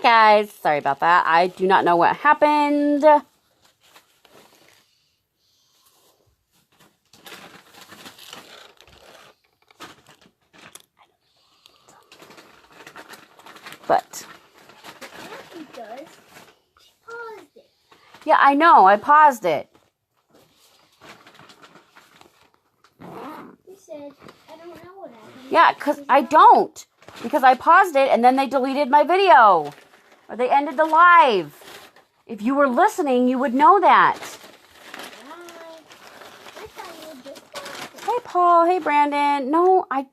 guys, sorry about that. I do not know what happened. But She does. She paused it. yeah, I know. I paused it. You said, I don't know what happened. Yeah, because I don't. Because I paused it and then they deleted my video. Or they ended the live. If you were listening, you would know that. I thought you would just pause it. Hey, Paul. Hey, Brandon. No, So,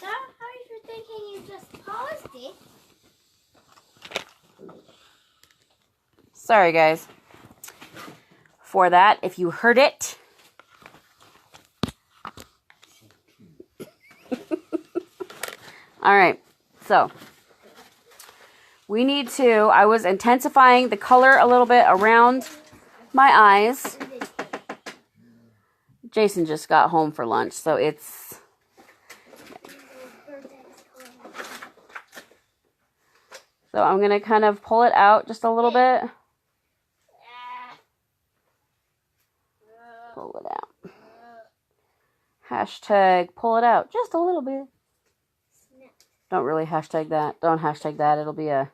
how are you thinking you just paused it? Sorry, guys. For that, if you heard it. All right. So, we need to, I was intensifying the color a little bit around my eyes. Jason just got home for lunch, so it's... So I'm going to kind of pull it out just a little bit. Pull it out. Hashtag pull it out just a little bit. Don't really hashtag that. Don't hashtag that. It'll be a...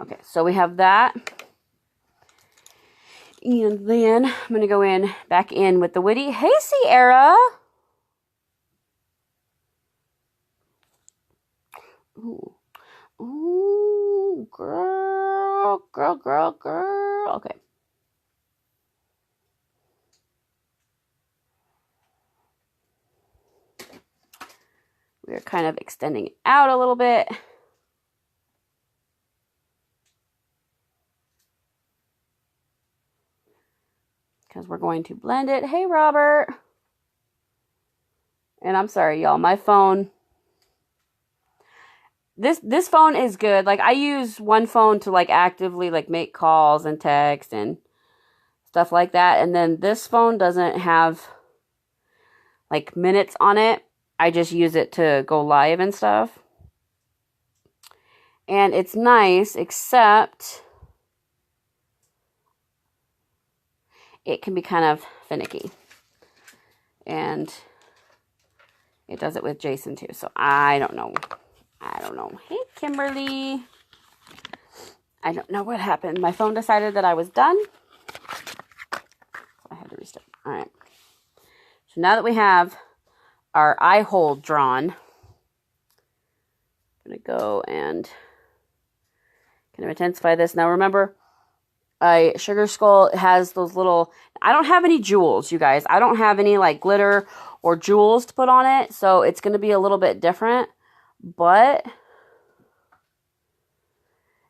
Okay, so we have that. And then I'm going to go back in with the Witty. Hey, Sierra! Ooh. Ooh, girl. Okay. We're kind of extending it out a little bit. Because we're going to blend it. Hey, Robert. And I'm sorry, y'all. My phone... This phone is good. Like, I use one phone to, like, actively, like, make calls and text and stuff like that. And then this phone doesn't have, like, minutes on it. I just use it to go live and stuff. And it's nice, except it can be kind of finicky. And it does it with Jason, too. So, I don't know. Hey, Kimberly. I don't know what happened. My phone decided that I was done. So I had to restart. All right. So now that we have our eye hole drawn, I'm going to go and kind of intensify this. Now remember, Sugar Skull has those little... I don't have any jewels, you guys. I don't have any like glitter or jewels to put on it. So it's going to be a little bit different. But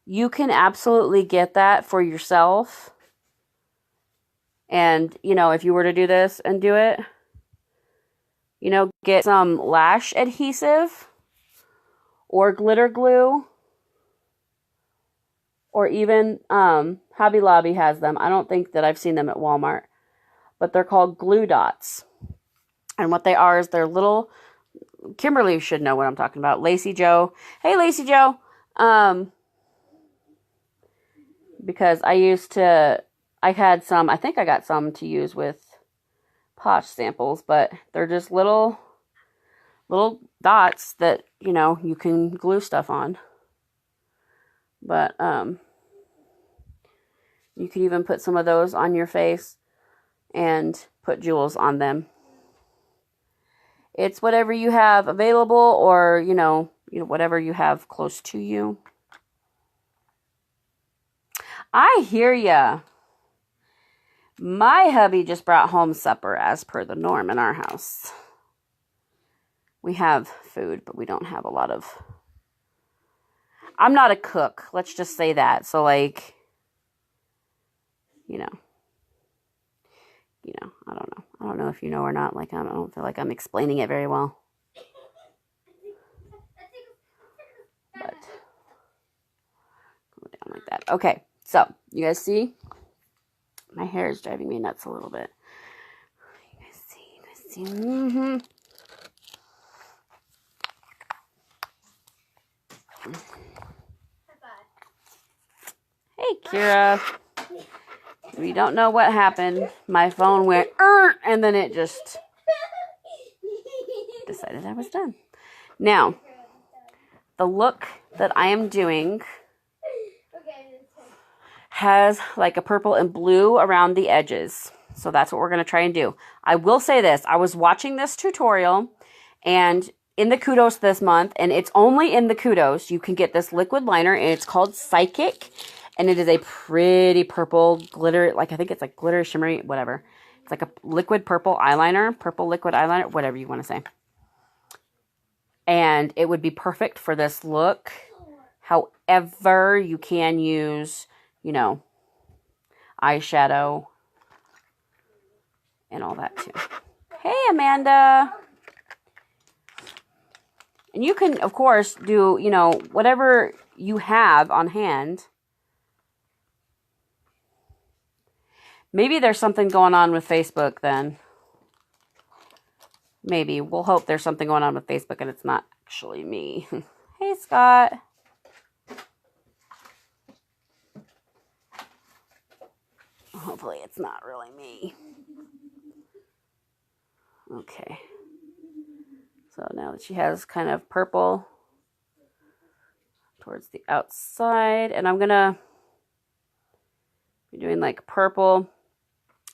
you can absolutely get that for yourself. And, you know, if you were to do this and do it, you know, get some lash adhesive or glitter glue. Or even Hobby Lobby has them. I don't think that I've seen them at Walmart. But they're called glue dots. And what they are is they're little... Kimberly should know what I'm talking about. Lacey Joe. Hey, Lacey Joe. Because I had some, I think I got some to use with Posh samples, but they're just little dots that, you know, you can glue stuff on. But, you can even put some of those on your face and put jewels on them. It's whatever you have available or, you know, whatever you have close to you. I hear ya. My hubby just brought home supper as per the norm in our house. We have food, but we don't have a lot of... I'm not a cook. Let's just say that. So, like, you know, I don't know. I don't know if you know or not. Like, I don't feel like I'm explaining it very well. But, go down like that. Okay, so, you guys see? My hair is driving me nuts a little bit. You guys see? Mm-hmm. Hey, Kira. We don't know what happened. My phone went, and then it just decided I was done. Now, the look that I am doing has like a purple and blue around the edges. So that's what we're going to try and do. I will say this. I was watching this tutorial and in the Kudos this month, and it's only in the Kudos, you can get this liquid liner, and it's called Psychic, and it is a pretty purple glitter, like I think it's like glitter, shimmery, whatever. It's like a liquid purple eyeliner, purple liquid eyeliner, whatever you want to say. And it would be perfect for this look. However, you can use, you know, eyeshadow and all that too. Hey, Amanda. And you can, of course, do, you know, whatever you have on hand. Maybe there's something going on with Facebook then. Maybe. We'll hope there's something going on with Facebook and it's not actually me. Hey, Scott. Hopefully it's not really me. Okay. So now that she has kind of purple towards the outside, and I'm gonna be doing like purple.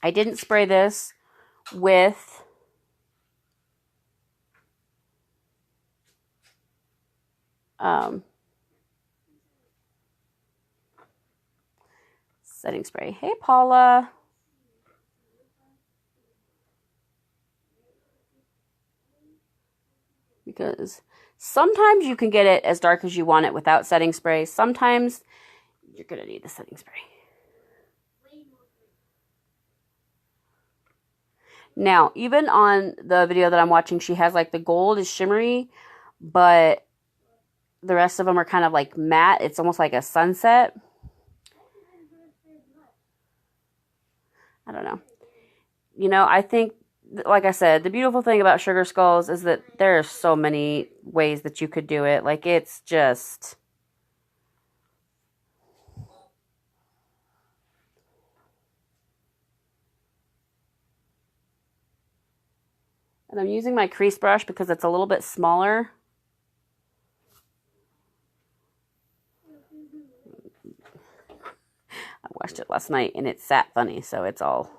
I didn't spray this with setting spray. Hey, Paula. Because sometimes you can get it as dark as you want it without setting spray. Sometimes you're going to need the setting spray. Now, even on the video that I'm watching, she has like the gold is shimmery, but the rest of them are kind of like matte. It's almost like a sunset. I don't know. You know, I think, like I said, the beautiful thing about Sugar Skulls is that there are so many ways that you could do it. Like, it's just... And I'm using my crease brush because it's a little bit smaller. I washed it last night and it sat funny, so it's all...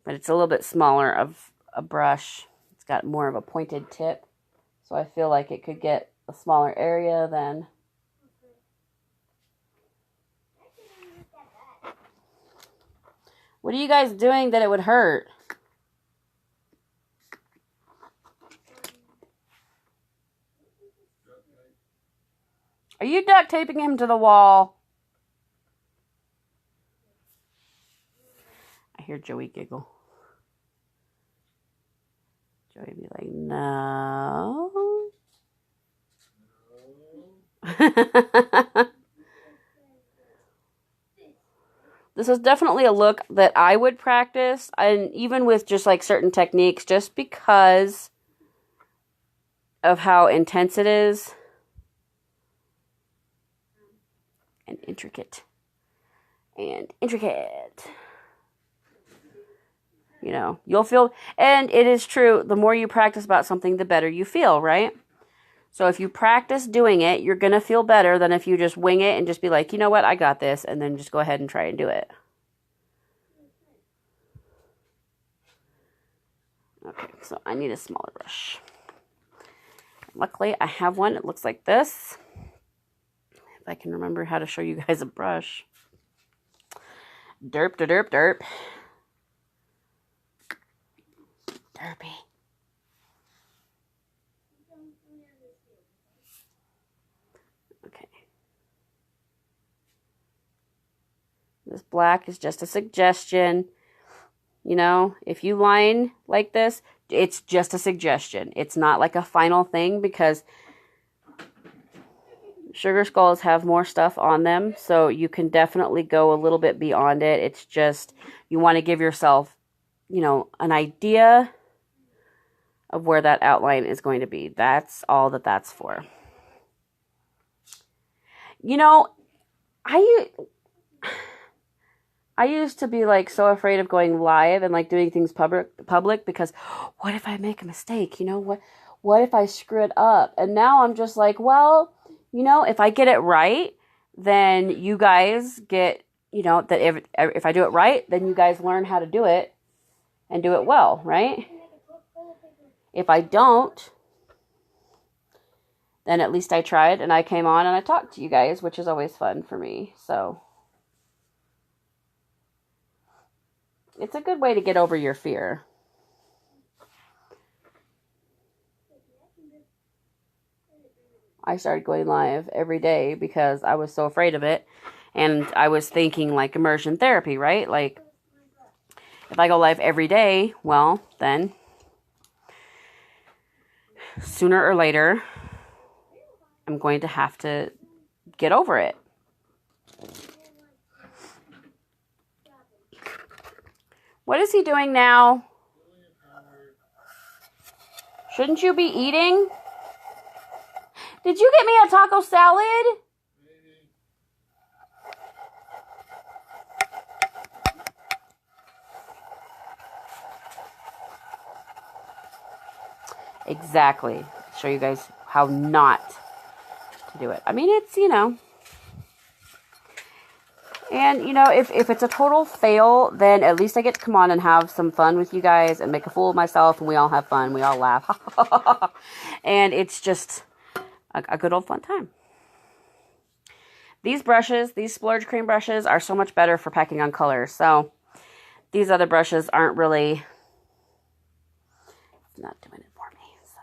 But it's a little bit smaller of a brush. It's got more of a pointed tip. So I feel like it could get a smaller area than... What are you guys doing that it would hurt? Are you duct taping him to the wall? I hear Joey giggle. Joey be like, no. This is definitely a look that I would practice, and even with just like certain techniques, just because of how intense it is and intricate. You know, you'll feel, and it is true, the more you practice about something, the better you feel, right? So if you practice doing it, you're going to feel better than if you just wing it and just be like, you know what, I got this, and then just go ahead and try and do it. Okay, so I need a smaller brush. Luckily, I have one. It looks like this. If I can remember how to show you guys a brush. Derp, derp, derp. Derpy. Okay. This black is just a suggestion. You know, if you line like this, it's just a suggestion. It's not like a final thing because Sugar Skulls have more stuff on them. So you can definitely go a little bit beyond it. It's just, you want to give yourself, you know, an idea of where that outline is going to be. That's all that that's for. You know, I used to be like so afraid of going live and like doing things public because what if I make a mistake? You know, what if I screw it up? And now I'm just like, well, you know, if I get it right, then you guys get, you know, that if I do it right, then you guys learn how to do it and do it well, right? If I don't, then at least I tried and I came on and I talked to you guys, which is always fun for me. So it's a good way to get over your fear. I started going live every day because I was so afraid of it. And I was thinking like immersion therapy, right? Like if I go live every day, well, then sooner or later, I'm going to have to get over it. What is he doing now? Shouldn't you be eating? Did you get me a taco salad? Exactly. Show you guys how not to do it. I mean, it's, you know. And, you know, if it's a total fail, then at least I get to come on and have some fun with you guys and make a fool of myself, and we all have fun. We all laugh. And it's just a good old fun time. These brushes, these Splurge cream brushes, are so much better for packing on colors. So these other brushes aren't really, not doing it for me. So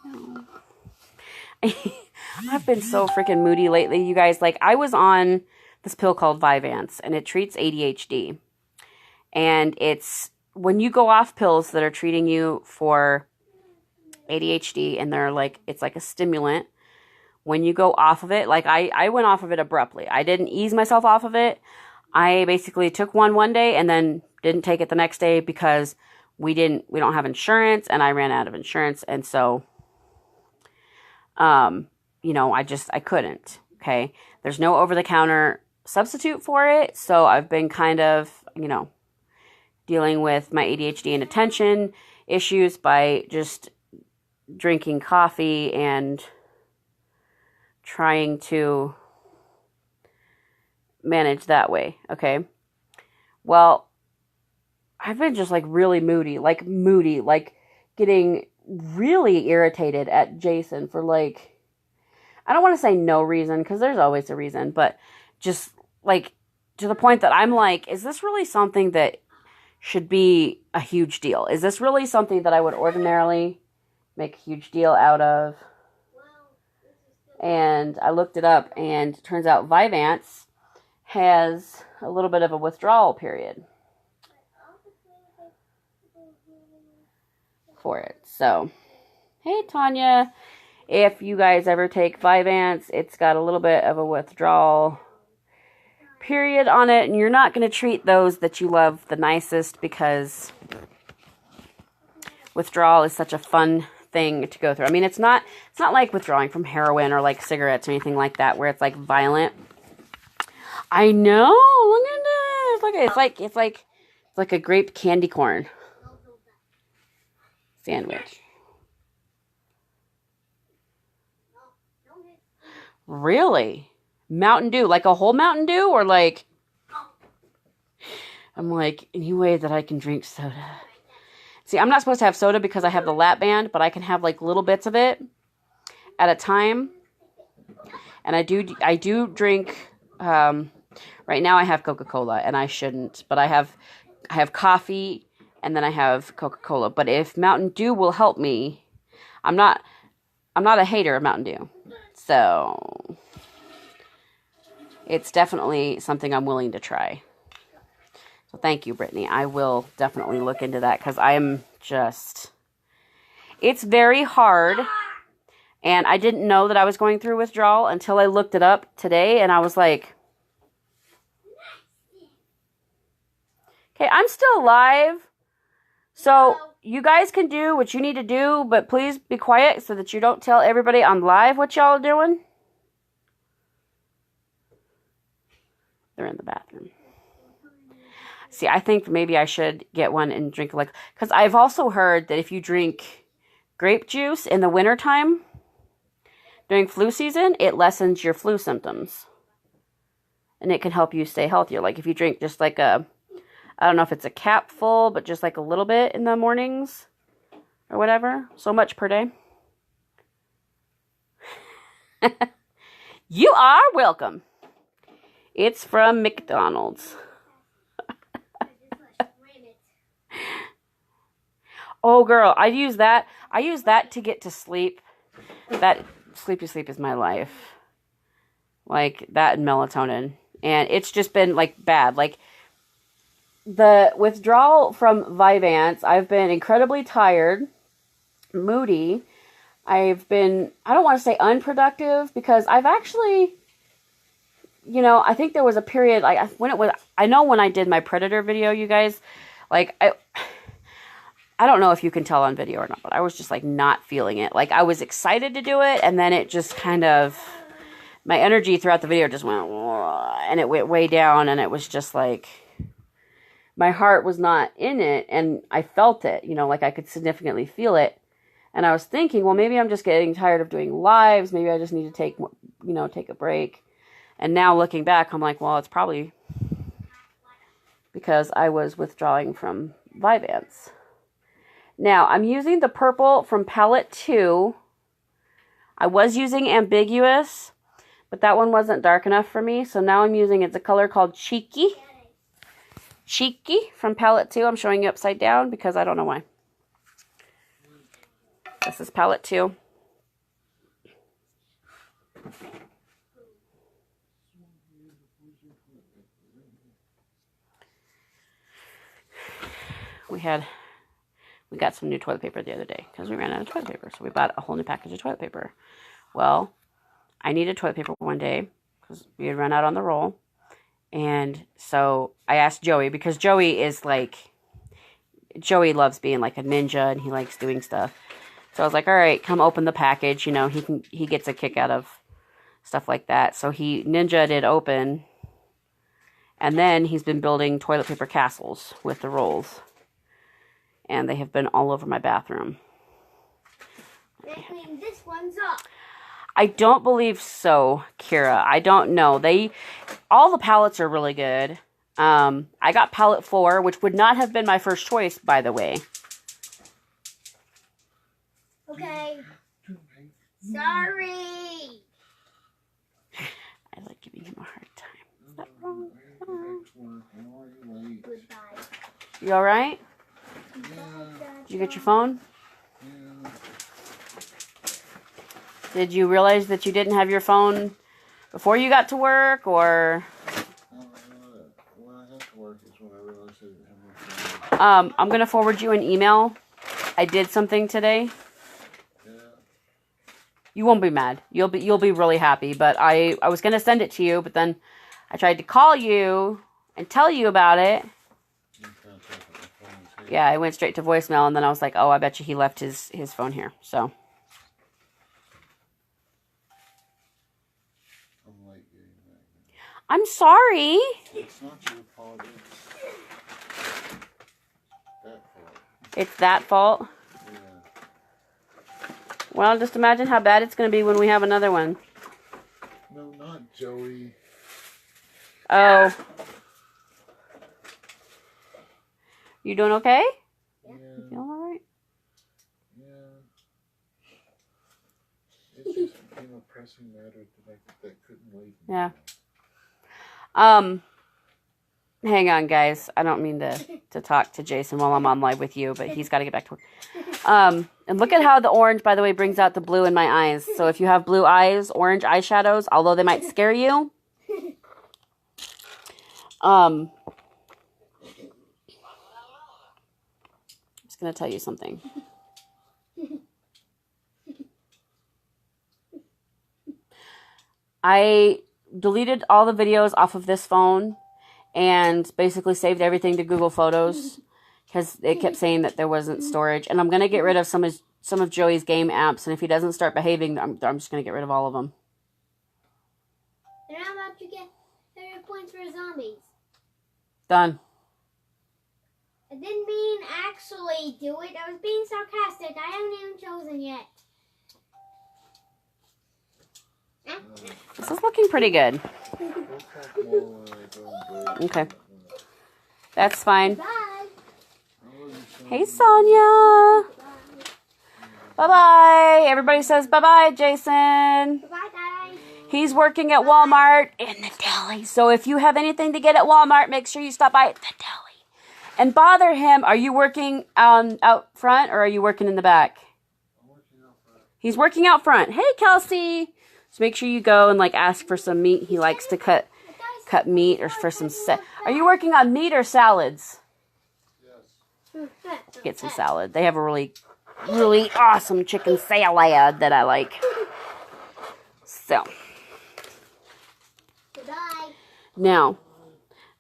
I know. I've been so freaking moody lately, you guys. Like, I was on this pill called Vyvanse, and it treats ADHD. And it's when you go off pills that are treating you for ADHD, and they're like, it's like a stimulant. When you go off of it, like I went off of it abruptly. I didn't ease myself off of it. I basically took one day and then didn't take it the next day because we don't have insurance, and I ran out of insurance. And so, you know, I couldn't. Okay. There's no over-the-counter substitute for it. So I've been kind of, you know, dealing with my ADHD and attention issues by just drinking coffee and trying to manage that way. Okay. Well, I've been just like really moody, like getting really irritated at Jason for like, I don't want to say no reason, because there's always a reason, but just like to the point that I'm like, is this really something that should be a huge deal? Is this really something that I would ordinarily make a huge deal out of? And I looked it up, and it turns out Vyvanse has a little bit of a withdrawal period for it. So, hey, Tanya, if you guys ever take Vyvanse, it's got a little bit of a withdrawal period on it, and you're not going to treat those that you love the nicest, because withdrawal is such a fun thing to go through. I mean, it's not like withdrawing from heroin or like cigarettes or anything like that, where it's like violent. I know. Look at this. Look, it's like a grape candy corn sandwich. Really? Mountain Dew, like a whole Mountain Dew, or like, I'm like, any way that I can drink soda. See, I'm not supposed to have soda because I have the lap band, but I can have like little bits of it at a time. And I do drink, right now I have Coca-Cola, and I shouldn't, but I have coffee, and then I have Coca-Cola. But if Mountain Dew will help me, I'm not a hater of Mountain Dew. So it's definitely something I'm willing to try. So thank you, Brittany. I will definitely look into that, because it's very hard. And I didn't know that I was going through withdrawal until I looked it up today, and I was like, okay, I'm still alive. So you guys can do what you need to do, but please be quiet so that you don't tell everybody on live what y'all are doing. They're in the bathroom. See, I think maybe I should get one and drink like, because I've also heard that if you drink grape juice in the wintertime during flu season, it lessens your flu symptoms. And it can help you stay healthier. Like if you drink just like a, I don't know if it's a cap full, but just like a little bit in the mornings or whatever. So much per day. You are welcome. It's from McDonald's. Oh, girl, I use that. I use that to get to sleep. That sleepy sleep is my life. Like that and melatonin. And it's just been like bad. Like the withdrawal from Vyvanse, I've been incredibly tired, moody. I've been, I don't want to say unproductive because I've actually, you know, I think there was a period like when it was, I know when I did my Predator video, you guys, like I don't know if you can tell on video or not, but I was just like not feeling it. Like I was excited to do it, and then it just kind of, my energy throughout the video just went, and it went way down, and it was just like, my heart was not in it, and I felt it, you know, like I could significantly feel it. And I was thinking, well, maybe I'm just getting tired of doing lives. Maybe I just need to take, you know, take a break. And now looking back, I'm like, well, it's probably because I was withdrawing from Vyvanse. Now, I'm using the purple from palette 2. I was using Ambiguous, but that one wasn't dark enough for me. So now I'm using, it's a color called Cheeky. Cheeky from palette 2. I'm showing you upside down because I don't know why. This is palette 2. We got some new toilet paper the other day because we ran out of toilet paper. So we bought a whole new package of toilet paper. Well, I needed toilet paper one day because we had run out on the roll. And so I asked Joey, because Joey is like, Joey loves being like a ninja and he likes doing stuff. So I was like, all right, come open the package. You know, he gets a kick out of stuff like that. So he ninja'd it open. And then he's been building toilet paper castles with the rolls. And they have been all over my bathroom. Clean this one's up. I don't believe so, Kira. I don't know. All the palettes are really good. I got palette 4, which would not have been my first choice, by the way. Okay. Sorry. I like giving him a hard time. Is that wrong? Goodbye. You all right? Yeah. Did you get your phone? Yeah. Did you realize that you didn't have your phone before you got to work, or? When I got to work is when I realized I didn't have my phone. I'm gonna forward you an email. I did something today. Yeah. You won't be mad. You'll be really happy. But I was gonna send it to you, but then I tried to call you and tell you about it. Yeah, I went straight to voicemail, and then I was like, oh, I bet you he left his phone here. So. I'm late getting back. I'm sorry. It's not your fault. It's that fault. It's that fault? Yeah. Well, just imagine how bad it's going to be when we have another one. No, not Joey. Oh. You doing okay? Yeah. You feeling all right? Yeah. It just became a pressing matter that couldn't wait. Yeah. Hang on, guys. I don't mean to talk to Jason while I'm on live with you, but he's got to get back to work. And look at how the orange, by the way, brings out the blue in my eyes. So if you have blue eyes, orange eyeshadows, although they might scare you, I'm just going to tell you something. I deleted all the videos off of this phone and basically saved everything to Google Photos because it kept saying that there wasn't storage. And I'm going to get rid of some of Joey's game apps. And if he doesn't start behaving, I'm just going to get rid of all of them. And how about you get 30 points for zombies? Done. I didn't mean actually do it. I was being sarcastic. I haven't even chosen yet. This is looking pretty good. Okay. That's fine. Bye. Hey, Sonia. Bye-bye. Everybody says bye-bye, Jason. Bye-bye. He's working at Walmart in the deli. So if you have anything to get at Walmart, make sure you stop by at the deli. And bother him. Are you working out front or are you working in the back? I'm working out front. He's working out front. Hey, Kelsey. So make sure you go and like ask for some meat. He likes to cut meat or for some Are you working on meat or salads? Yes. Get some salad. They have a really, really awesome chicken salad that I like. So. Goodbye. Now,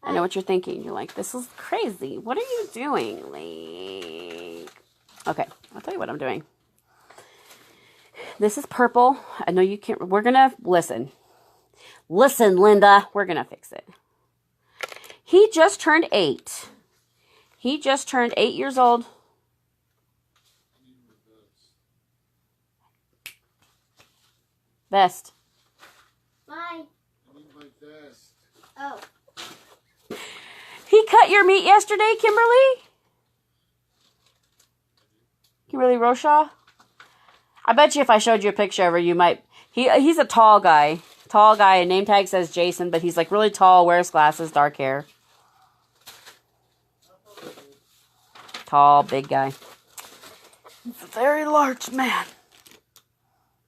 I know what you're thinking. You're like, this is crazy. What are you doing? Like, okay, I'll tell you what I'm doing. This is purple. I know you can't. We're going to listen. Listen, Linda. We're going to fix it. He just turned 8. He just turned 8 years old. Vest. Bye. I need my vest. Oh. He cut your meat yesterday, Kimberly? Kimberly Roshaw? I bet you if I showed you a picture of her, you might... He's a tall guy. Tall guy. A name tag says Jason, but he's like really tall, wears glasses, dark hair. Tall, big guy. He's a very large man.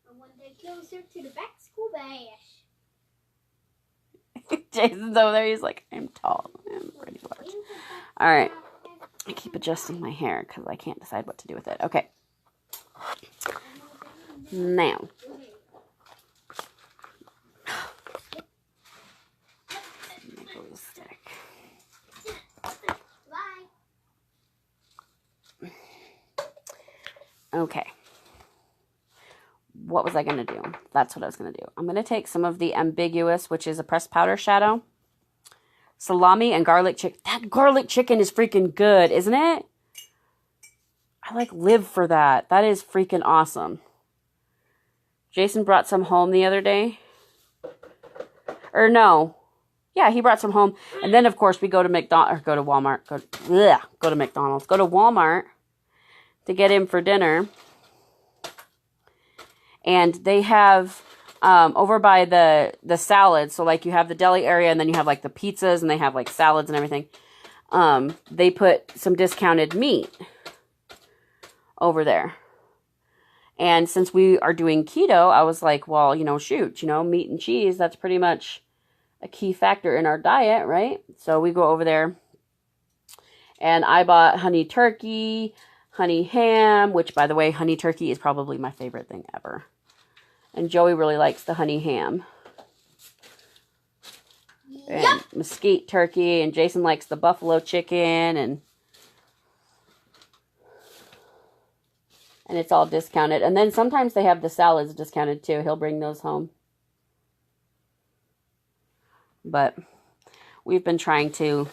I want to get closer to the back school bash. Jason's over there. He's like, I'm tall. I'm pretty large. All right. I keep adjusting my hair because I can't decide what to do with it. Okay. Now. Stick. Bye. Okay. What was I going to do? That's what I was going to do. I'm going to take some of the Ambiguous, which is a pressed powder shadow. Salami and garlic chicken. That garlic chicken is freaking good, isn't it? I like live for that. That is freaking awesome. Jason brought some home the other day. Or no. Yeah, he brought some home. And then, of course, we go to McDonald's. Or go to Walmart. Go to McDonald's. Go to Walmart to get him for dinner. And they have over by the salads. So, like, you have the deli area and then you have, like, the pizzas and they have, like, salads and everything. They put some discounted meat over there. And since we are doing keto, I was like, well, shoot, meat and cheese, that's pretty much a key factor in our diet, right? So we go over there. And I bought honey turkey, honey ham, which, by the way, honey turkey is probably my favorite thing ever. And Joey really likes the honey ham. And mesquite turkey. And Jason likes the buffalo chicken. And it's all discounted. And then sometimes they have the salads discounted too. He'll bring those home. But we've been trying to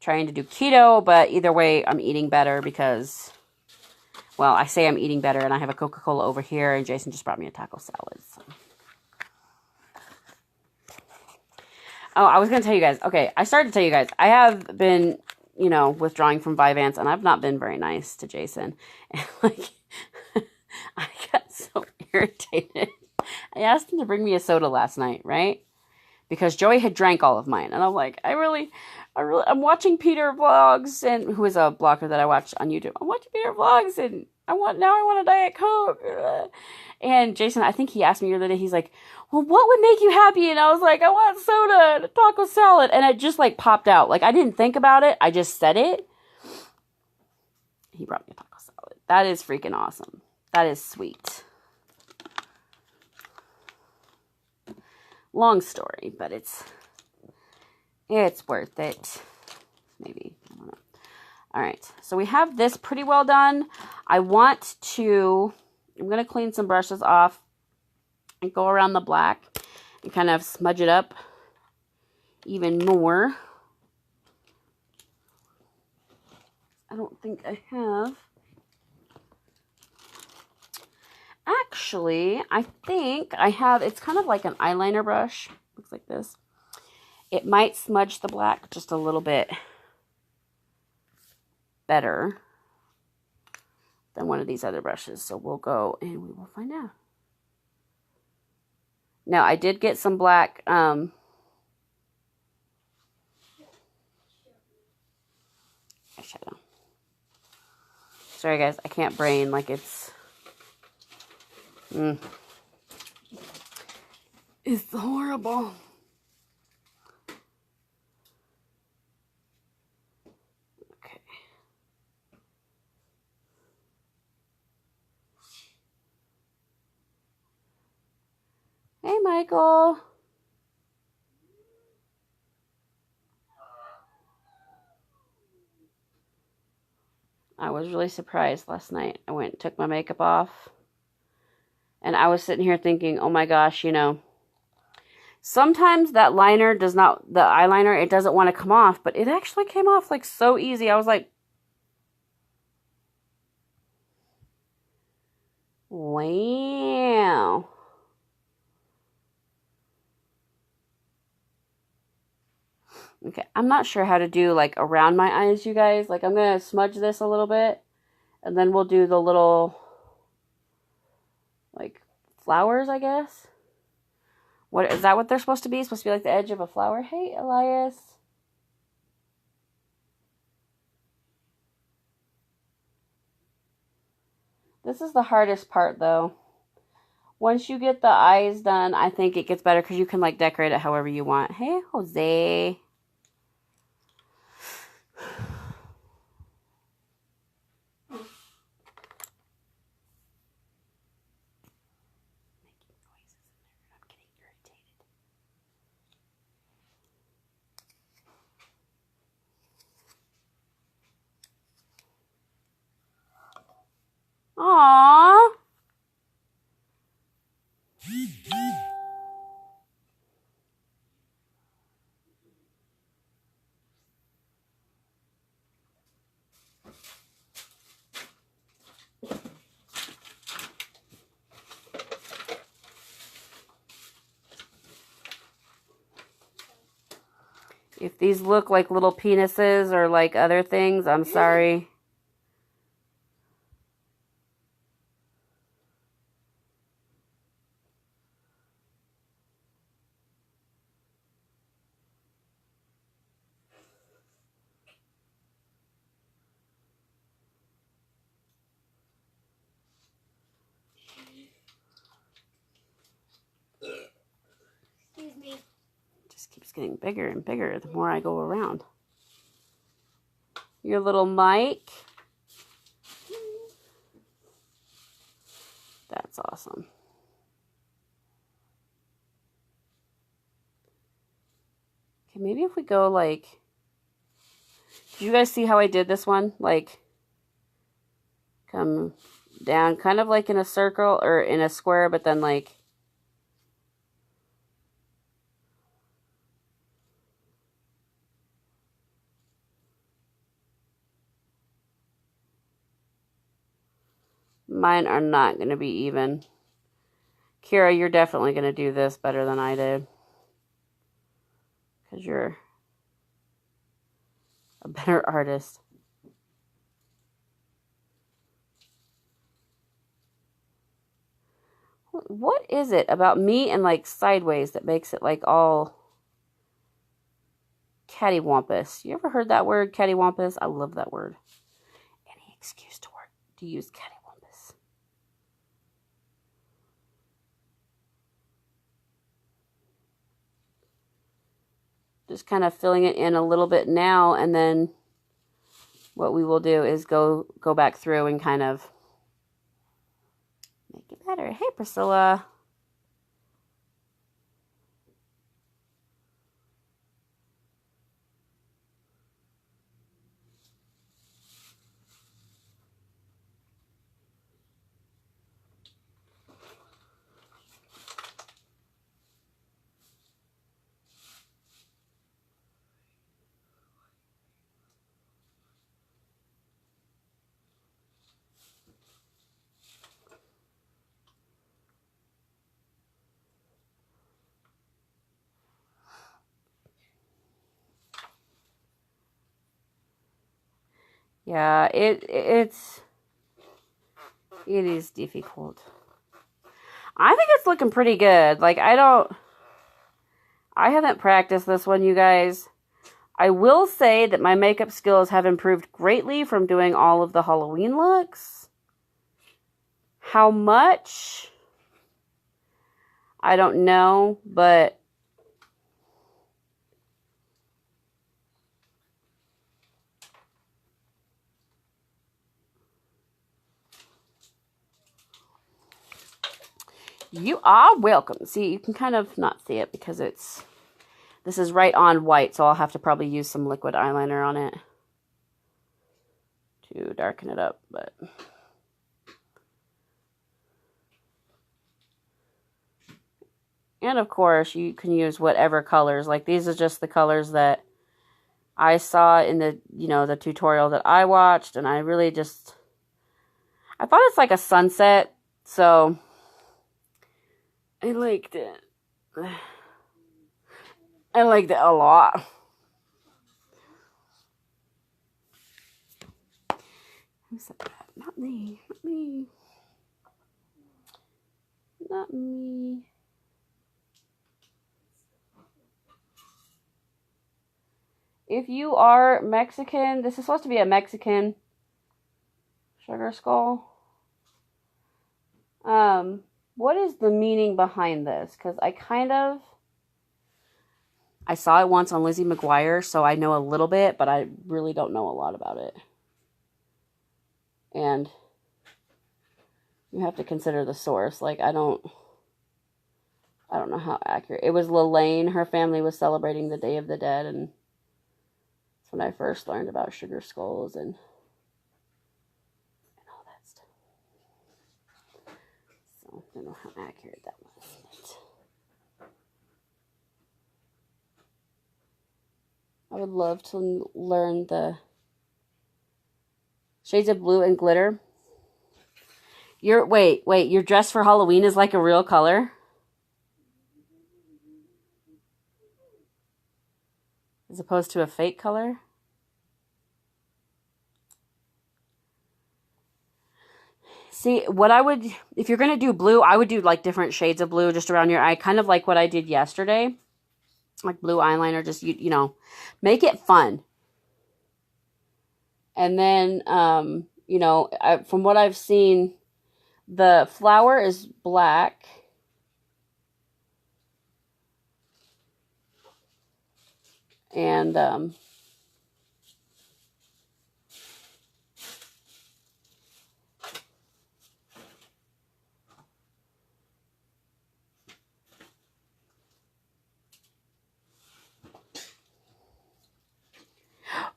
do keto. But either way, I'm eating better because... Well, I say I'm eating better, and I have a Coca-Cola over here, and Jason just brought me a taco salad. So. Oh, I was going to tell you guys. Okay, I started to tell you guys. I have been, withdrawing from Vyvanse, and I've not been very nice to Jason. And, I got so irritated. I asked him to bring me a soda last night, right? Because Joey had drank all of mine. And I'm like, I'm watching Peter Vlogs, and who is a blogger that I watch on YouTube. I'm watching Peter Vlogs, and I want a Diet Coke. And Jason, I think he asked me the other day, he's like, well, what would make you happy? And I was like, I want soda and a taco salad. And it just popped out. I didn't think about it. I just said it. He brought me a taco salad. That is freaking awesome. That is sweet. Long story, but it's worth it. Maybe. I don't know. All right, so we have this pretty well done. I'm going to clean some brushes off and go around the black and kind of smudge it up even more. I don't think I have. Actually, I think I have, it's kind of like an eyeliner brush. Looks like this. It might smudge the black just a little bit better than one of these other brushes. So we'll go and we will find out. Now, I did get some black eyeshadow. Sorry, guys. I can't brain like it's... It's horrible. Okay. Hey, Michael. I was really surprised last night. I went and took my makeup off. And I was sitting here thinking, oh my gosh, you know, sometimes that liner does not, the eyeliner, it doesn't want to come off, but it actually came off like so easy. I was like, wow. Okay, I'm not sure how to do like around my eyes, you guys. Like I'm going to smudge this a little bit and then we'll do the little like flowers, I guess. What is that what they're supposed to be? It's supposed to be like the edge of a flower. Hey, Elias. This is the hardest part though. Once you get the eyes done, I think it gets better because you can like decorate it however you want. Hey, Jose. Aww. If these look like little penises or like other things, I'm sorry. Excuse me. It just keeps getting bigger and bigger the more I go around. Your little Mike. That's awesome. Okay, maybe if we go like... Did you guys see how I did this one? Like, come down kind of like in a circle or in a square, but then like... Mine are not going to be even. Kira, you're definitely going to do this better than I did. Because you're a better artist. What is it about me and like sideways that makes it like all cattywampus? You ever heard that word, cattywampus? I love that word. Any excuse to use cattywampus. Just kind of filling it in a little bit now, and then what we will do is go back through and kind of make it better. Hey, Priscilla. Yeah, it is difficult. I think it's looking pretty good. Like, I haven't practiced this one, you guys. I will say that my makeup skills have improved greatly from doing all of the Halloween looks. How much? I don't know, but you are welcome. See, you can kind of not see it because this is right on white, so I'll have to probably use some liquid eyeliner on it to darken it up, but and of course you can use whatever colors. Like, these are just the colors that I saw in the, the tutorial that I watched, and I really just, I thought it's like a sunset, so I liked it. I liked it a lot. Who said that? Not me. Not me. Not me. If you are Mexican, this is supposed to be a Mexican sugar skull. What is the meaning behind this? Because I saw it once on Lizzie McGuire, so I know a little bit, but I really don't know a lot about it. And you have to consider the source. Like, I don't know how accurate. It was Lelaine. Her family was celebrating the Day of the Dead, and that's when I first learned about sugar skulls and all that stuff. So, I don't know how accurate that was. But I would love to learn the shades of blue and glitter. Wait, your dress for Halloween is like a real color? As opposed to a fake color? See, what I would, if you're going to do blue, I would do like different shades of blue just around your eye. Kind of like what I did yesterday. Like blue eyeliner, just, make it fun. And then, from what I've seen, the flower is black. And,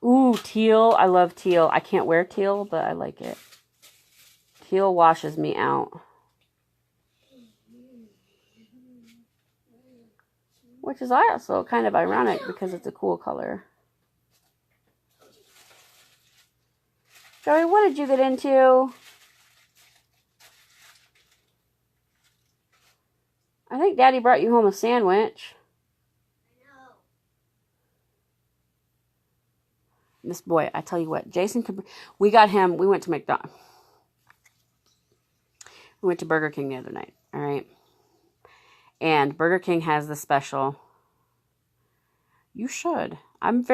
ooh, teal. I love teal. I can't wear teal, but I like it. Teal washes me out. Which is also kind of ironic because it's a cool color. Joey, what did you get into? I think Daddy brought you home a sandwich. This boy, I tell you what, Jason could. We went to McDonald's. We went to Burger King the other night, all right? And Burger King has the special. You should. And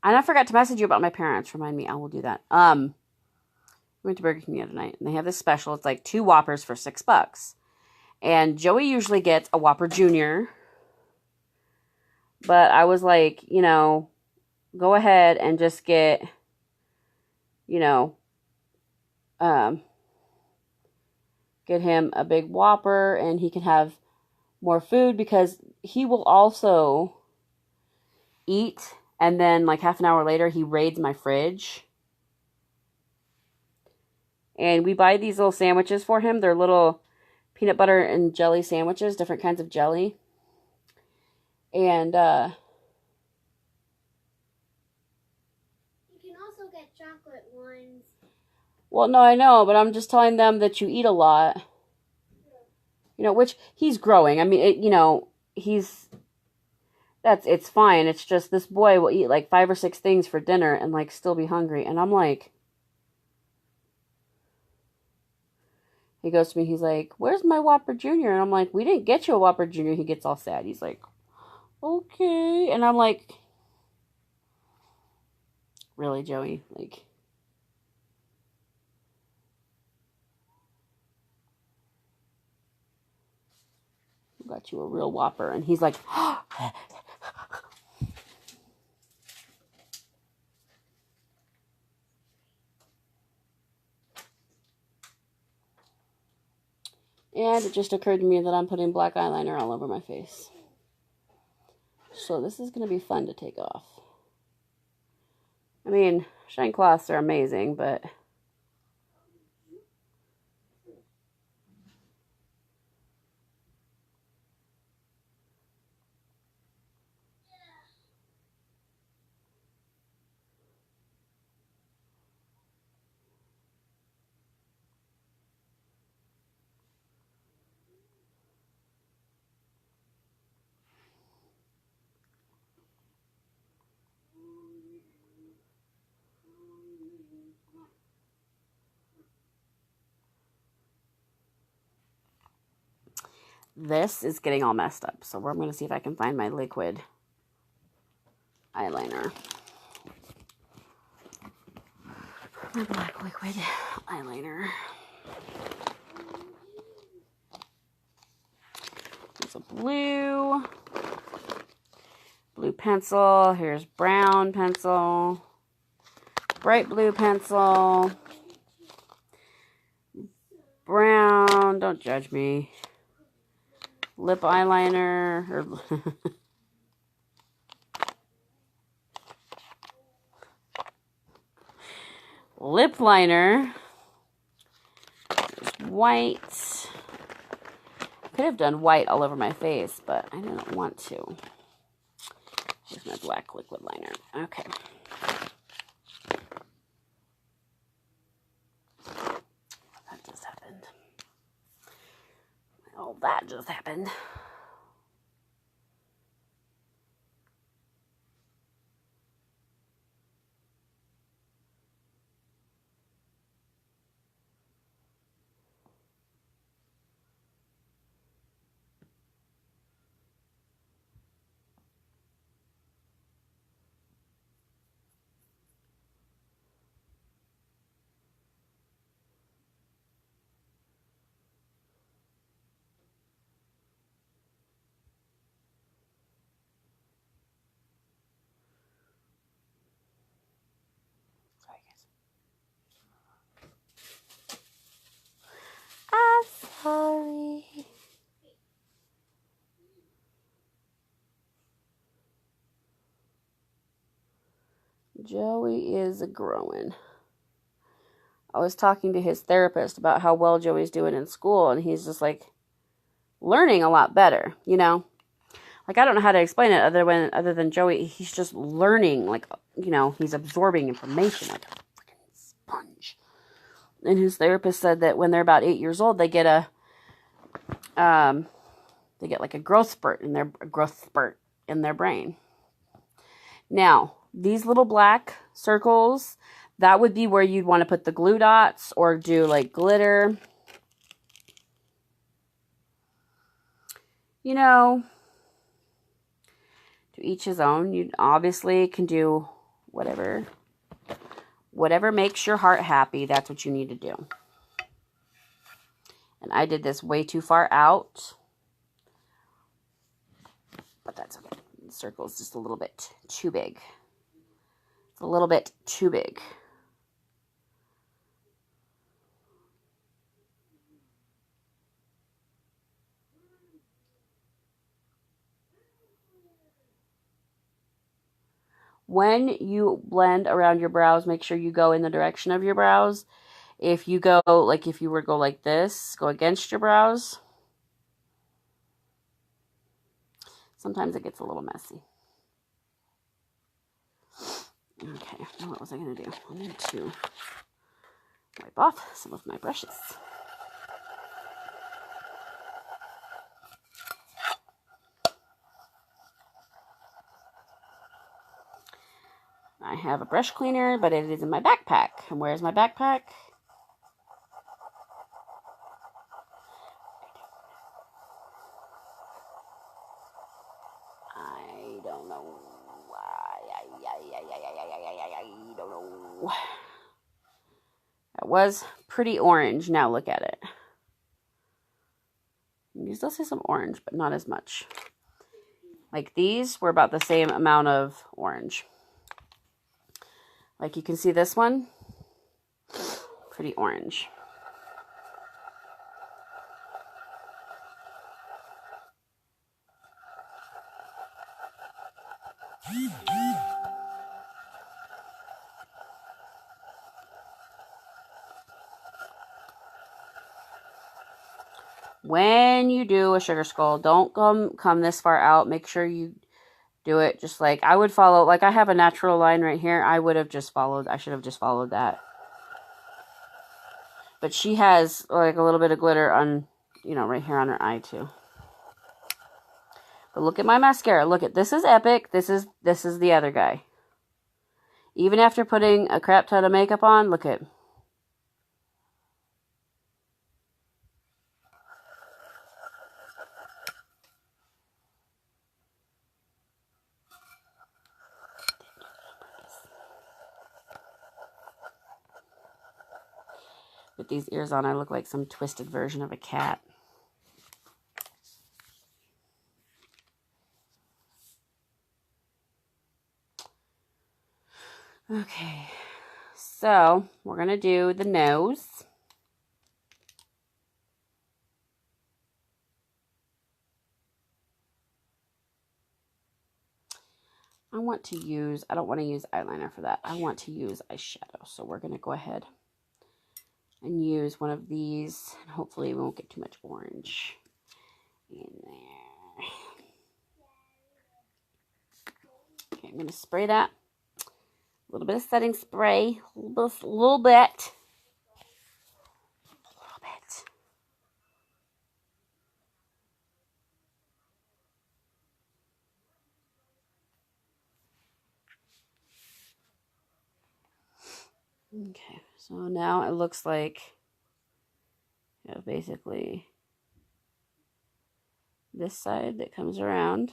I forgot to message you about my parents. Remind me, I will do that. We went to Burger King the other night, and they have this special. It's like 2 Whoppers for $6. And Joey usually gets a Whopper Jr. But I was like, go ahead and just get, get him a big Whopper, and he can have more food because he will also eat, and then like half an hour later he raids my fridge. And we buy these little sandwiches for him. They're little peanut butter and jelly sandwiches, different kinds of jelly. And you can also get chocolate ones. Well, no, I know, but I'm just telling them that you eat a lot. Which he's growing. I mean, it's fine. It's just this boy will eat like 5 or 6 things for dinner and like still be hungry. And I'm like, he goes to me, he's like, where's my Whopper Jr.? And I'm like, we didn't get you a Whopper Jr. He gets all sad. He's like, okay. And I'm like, really, Joey? Like, got you a real Whopper. And he's like, and it just occurred to me that I'm putting black eyeliner all over my face. So this is going to be fun to take off. I mean, shine cloths are amazing, but this is getting all messed up. So I'm going to see if I can find my liquid eyeliner. My black liquid eyeliner. There's a blue pencil. Here's brown pencil. Bright blue pencil. Brown, don't judge me. Lip eyeliner. Lip liner. There's white. Could have done white all over my face, but I didn't want to. Here's my black liquid liner. Okay. That just happened. Oh, that just happened. Sorry, guys. I'm sorry. Joey is growing. I was talking to his therapist about how well Joey's doing in school, and he's just like learning a lot better, you know? Like, I don't know how to explain it other than Joey, he's just learning, like, you know, he's absorbing information like a freaking sponge. And his therapist said that when they're about 8 years old, they get like a growth spurt in their brain. Now, these little black circles, that would be where you'd want to put the glue dots or do like glitter. You know, to each his own. You obviously can do whatever makes your heart happy. That's what you need to do. And I did this way too far out, but that's okay. The circle is just a little bit too big. It's a little bit too big. When you blend around your brows, make sure you go in the direction of your brows. If you go, like if you were to go like this, go against your brows, sometimes it gets a little messy. Okay, now what was I going to do? I need to wipe off some of my brushes. I have a brush cleaner, but it is in my backpack. And where's my backpack? I don't know. I don't know. That was pretty orange. Now look at it. You still see some orange, but not as much. Like these were about the same amount of orange. Like you can see this one, pretty orange. When you do a sugar skull, don't come this far out. Make sure you do it just like I would follow. Like I have a natural line right here. I should have just followed that. But she has like a little bit of glitter on, right here on her eye too. But look at my mascara. Look at, this is Epic. This is the other guy. Even after putting a crap ton of makeup on, look at. With these ears on, I look like some twisted version of a cat. Okay, so we're going to do the nose. I don't want to use eyeliner for that. I want to use eyeshadow. So we're going to go ahead and use one of these. And hopefully we won't get too much orange in there. Okay, I'm going to spray that. A little bit of setting spray. A little bit. Okay, so now it looks like basically this side that comes around.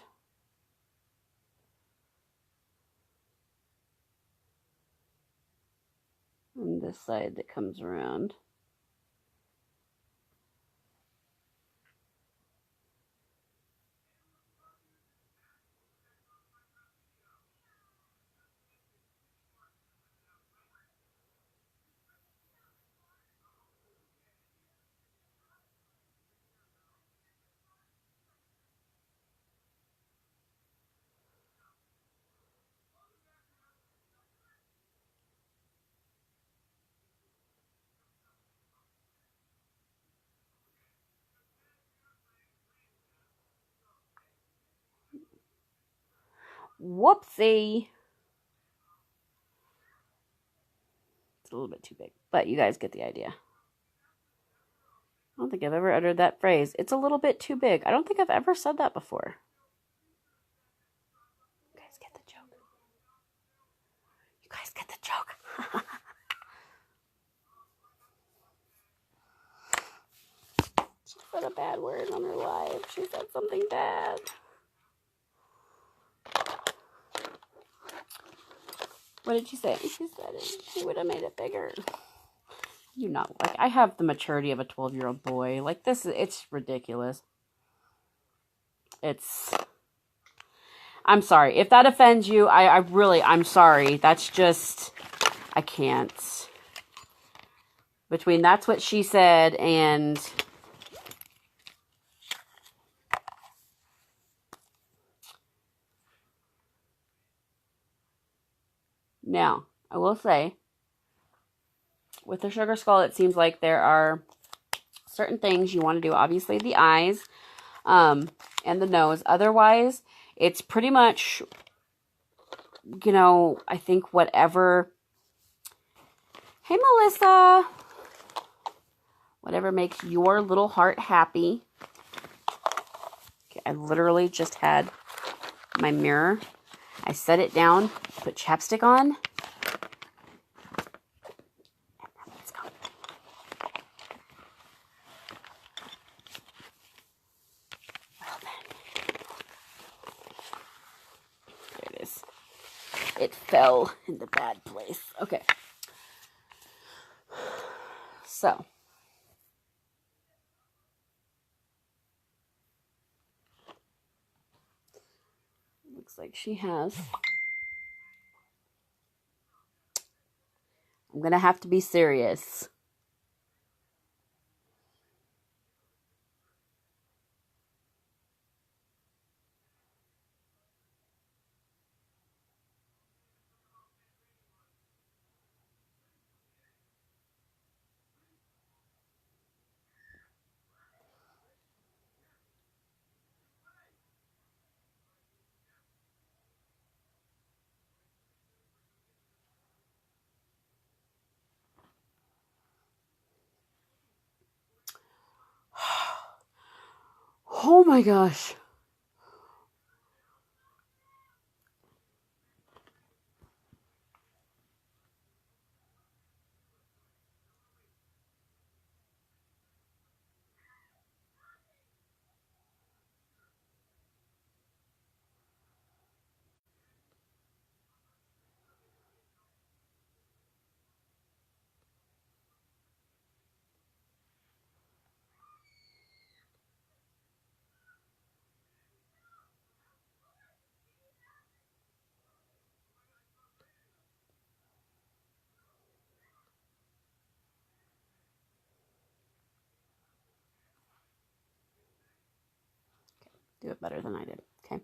And this side that comes around. Whoopsie. It's a little bit too big, but you guys get the idea. I don't think I've ever uttered that phrase. It's a little bit too big. I don't think I've ever said that before. You guys get the joke. You guys get the joke. She said a bad word on her live. She said something bad. What did she say? She said she would have made it bigger. You know, like, I have the maturity of a 12-year-old boy. Like, it's ridiculous. I'm sorry. If that offends you, I'm sorry. That's just, I can't. Between that's what she said and... Now, I will say, with the Sugar Skull, it seems like there are certain things you want to do. Obviously, the eyes and the nose. Otherwise, it's pretty much, I think whatever... Hey, Melissa! Whatever makes your little heart happy. Okay, I literally just had my mirror I set it down, put chapstick on, and then let's go. Well then. There it is. It fell in the bad place. Okay. So. Looks like she has. I'm going to have to be serious. Oh my gosh. Do it better than I did. Okay.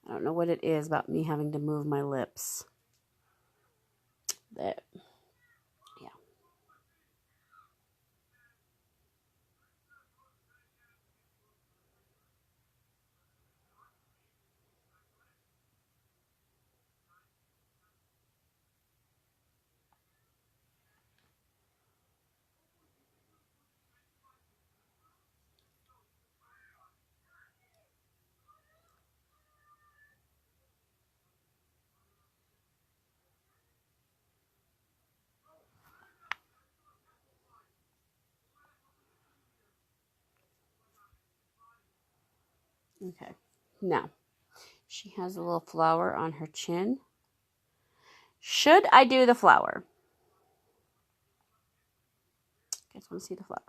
I don't know what it is about me having to move my lips. That, yeah. Okay. Now, she has a little flower on her chin. Should I do the flower? I just want to see the flower.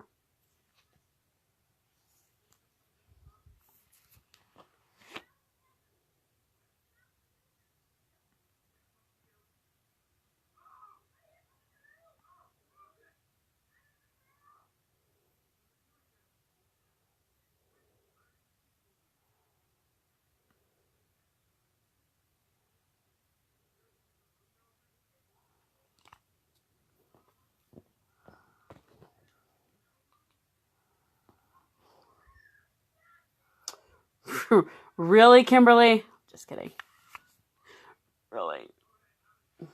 Really, Kimberly? Just kidding. Really? Do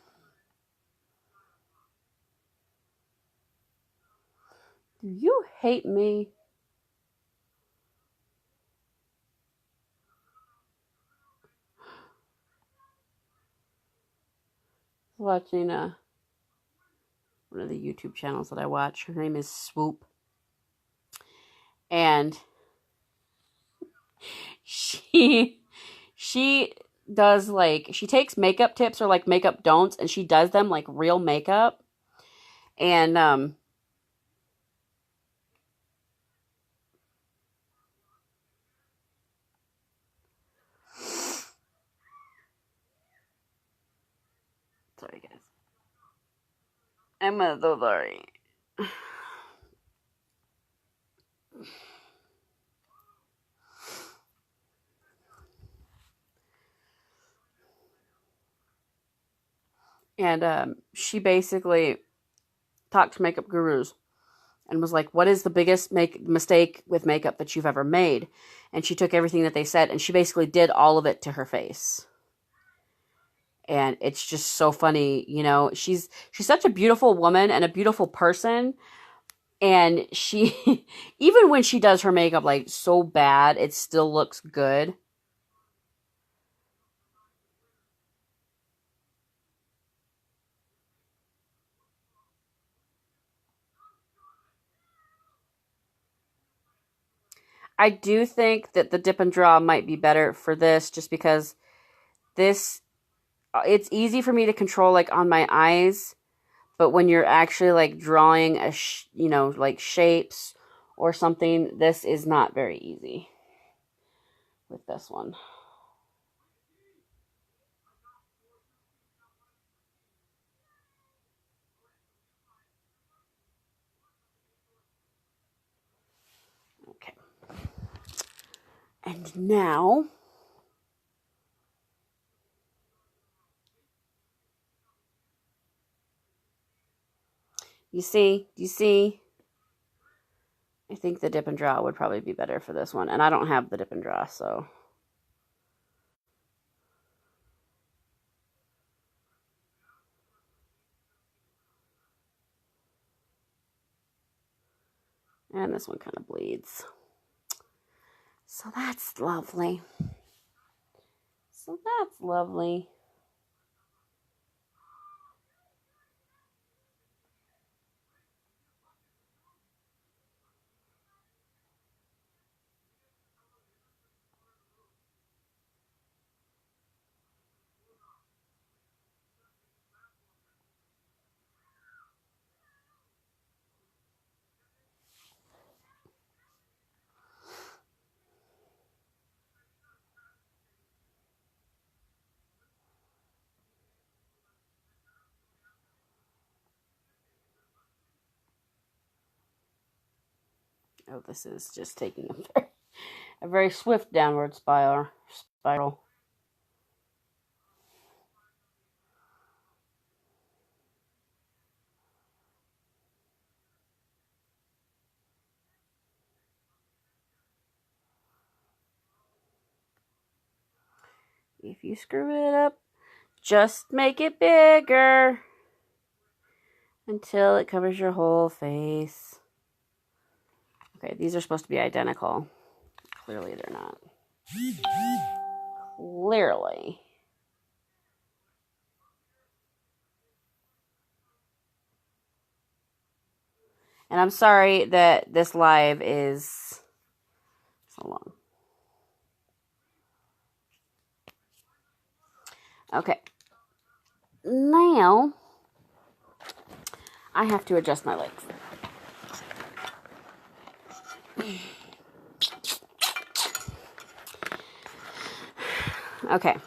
you hate me? Watching one of the YouTube channels that I watch. Her name is Swoop. And she does like, she takes makeup tips or like makeup don'ts and she does them like real makeup. And sorry guys. I'm so sorry. And she basically talked to makeup gurus and was like, what is the biggest mistake with makeup that you've ever made? And she took everything that they said and she basically did all of it to her face. And it's just so funny, you know, she's such a beautiful woman and a beautiful person. And she, even when she does her makeup like so bad, it still looks good. I do think that the dip and draw might be better for this just because this, it's easy for me to control like on my eyes, but when you're actually like drawing you know, like shapes or something, this is not very easy with this one. Okay. And now, you see? I think the dip and draw would probably be better for this one. And I don't have the dip and draw, so. And this one kind of bleeds. So that's lovely. So that's lovely. Oh, this is just taking a very swift downward spiral. If you screw it up, just make it bigger until it covers your whole face. Okay, these are supposed to be identical. Clearly they're not. Clearly. And I'm sorry that this live is so long. Okay. Now, I have to adjust my legs. Okay.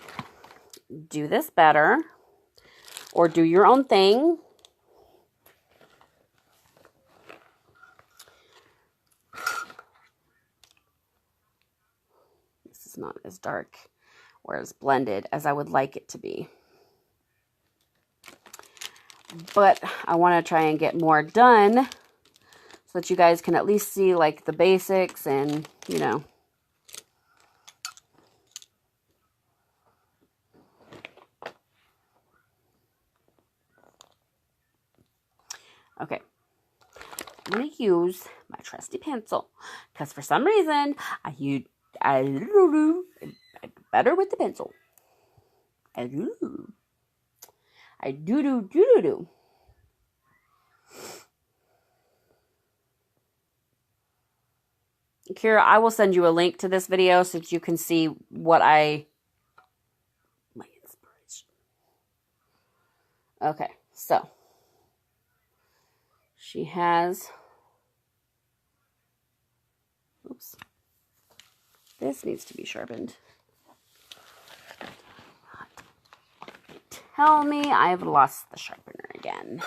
Do this better. Or do your own thing. This is not as dark or as blended as I would like it to be. But I want to try and get more done so that you guys can at least see like the basics and, you know. Okay. I'm going to use my trusty pencil because for some reason I do better with the pencil. I do. Kira, I will send you a link to this video so that you can see what my inspiration. Okay, so she has, oops, this needs to be sharpened. Tell me I've lost the sharpener again.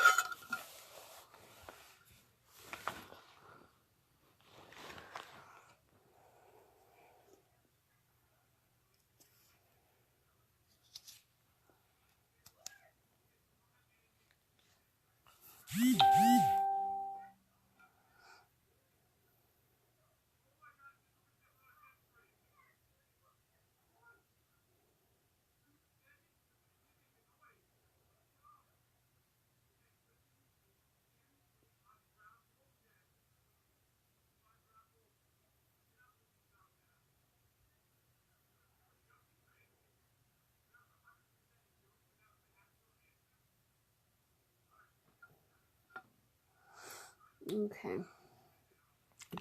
Okay.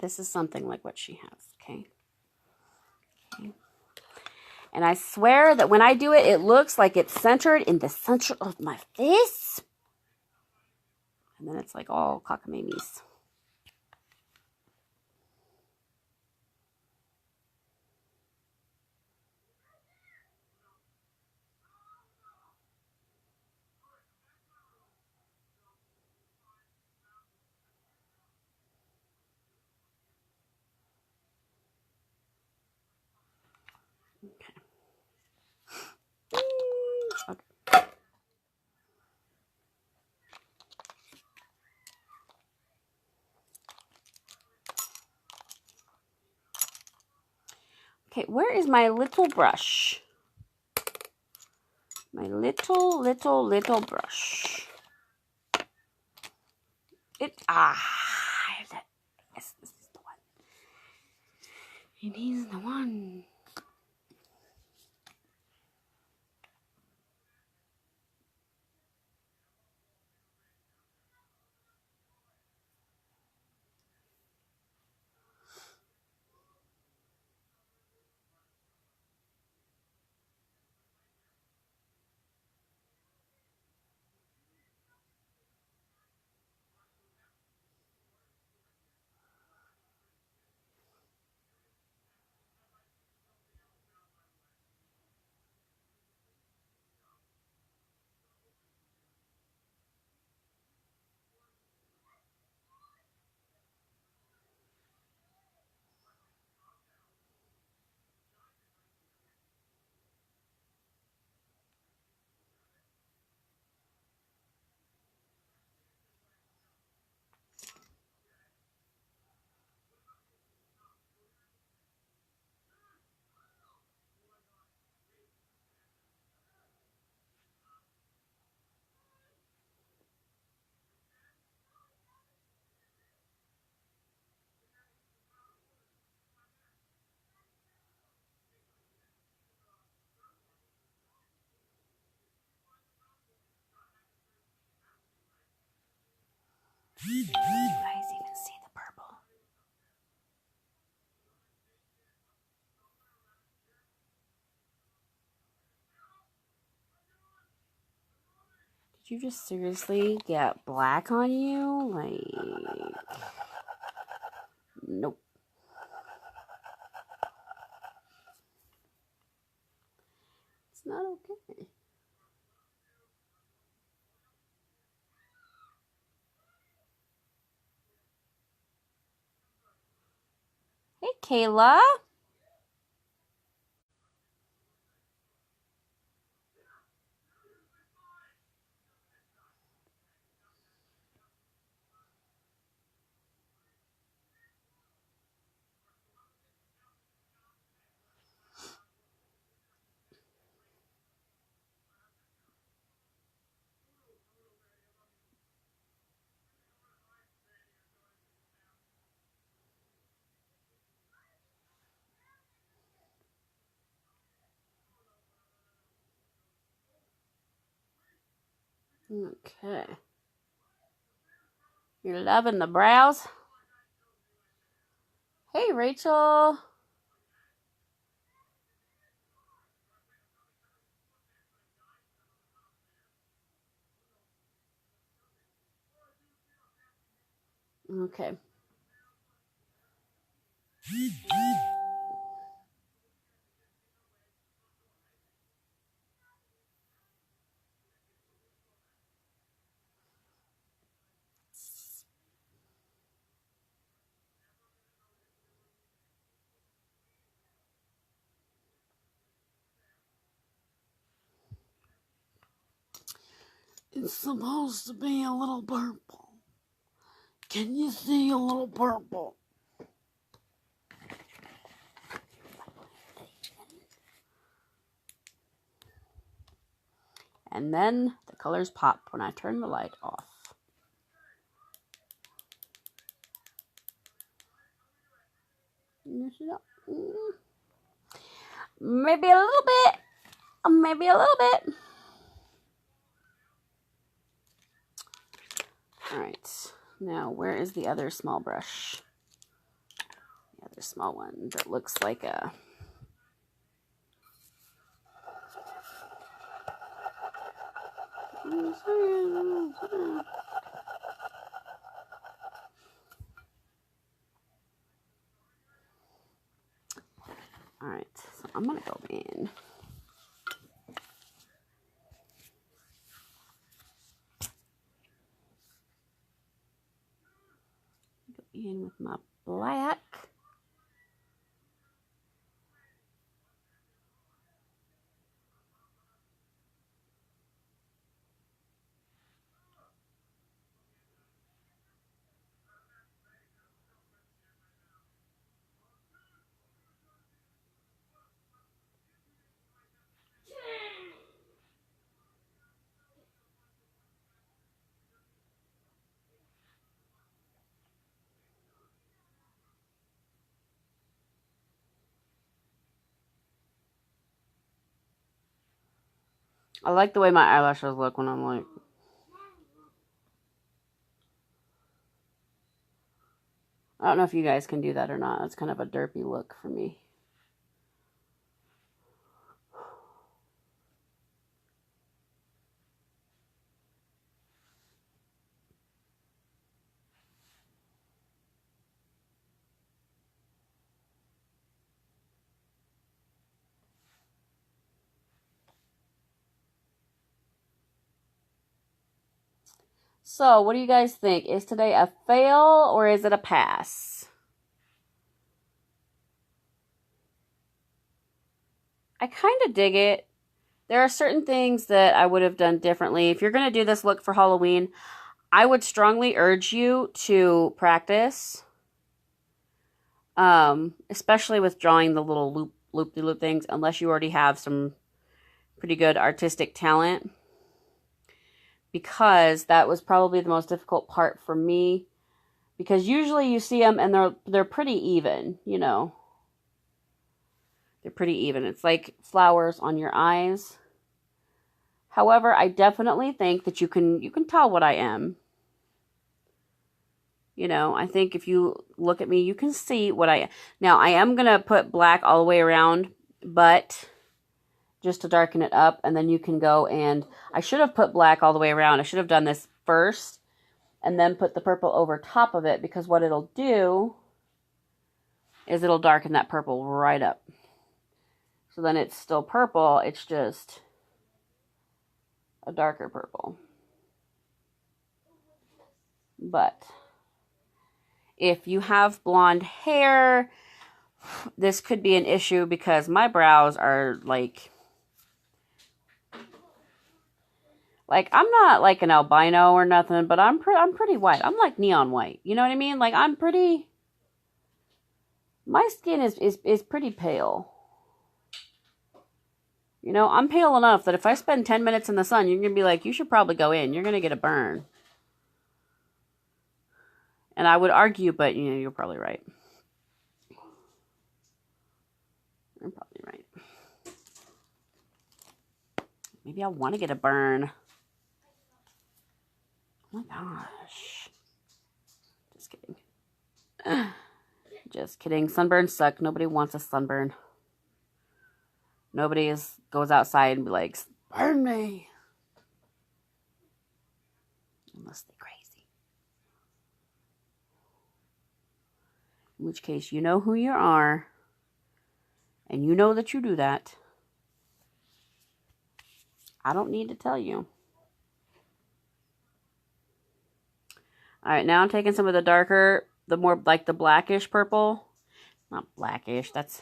This is something like what she has, okay? Okay. And I swear that when I do it, it looks like it's centered in the center of my face. And then it's like all cockamamie. Okay. Okay, where is my little brush? My little brush. Yes, this is the one. It is the one. You guys even see the purple? Did you just seriously get black on you? Like, nope. It's not okay. Hey, Kayla. Okay. You're loving the brows? Hey, Rachel. Okay. It's supposed to be a little purple. Can you see a little purple? And then the colors pop when I turn the light off. Maybe a little bit. Maybe a little bit. All right. Now, where is the other small brush? The other small one that looks like a... Alright, so I'm going to go in. Go in with my black. I like the way my eyelashes look when I'm like... I don't know if you guys can do that or not. It's kind of a derpy look for me. So, what do you guys think? Is today a fail or is it a pass? I kind of dig it. There are certain things that I would have done differently. If you're going to do this look for Halloween, I would strongly urge you to practice. Especially with drawing the little loop-de-loop things, unless you already have some pretty good artistic talent. Because that was probably the most difficult part for me. Because usually you see them and they're pretty even, you know. They're pretty even. It's like flowers on your eyes. However, I definitely think that you can tell what I am. You know, I think if you look at me, you can see what I am. Now, I am going to put black all the way around, but just to darken it up, and then you can go and... I should have put black all the way around. I should have done this first, and then put the purple over top of it, because what it'll do is it'll darken that purple right up. So then it's still purple, it's just a darker purple. But if you have blonde hair, this could be an issue because my brows are like I'm not like an albino or nothing, but I'm pretty white. I'm like neon white. You know what I mean? Like I'm pretty... My skin is pretty pale. You know, I'm pale enough that if I spend 10 minutes in the sun, you're going to be like, you should probably go in. You're going to get a burn. And I would argue, but, you know, you're probably right. You're probably right. Maybe I want to get a burn. Oh my gosh. Just kidding. Just kidding. Sunburns suck. Nobody wants a sunburn. Nobody goes outside and be like, burn me. Unless they're crazy. In which case, you know who you are. And you know that you do that. I don't need to tell you. Alright, now I'm taking some of the darker, the more like the blackish purple. Not blackish, that's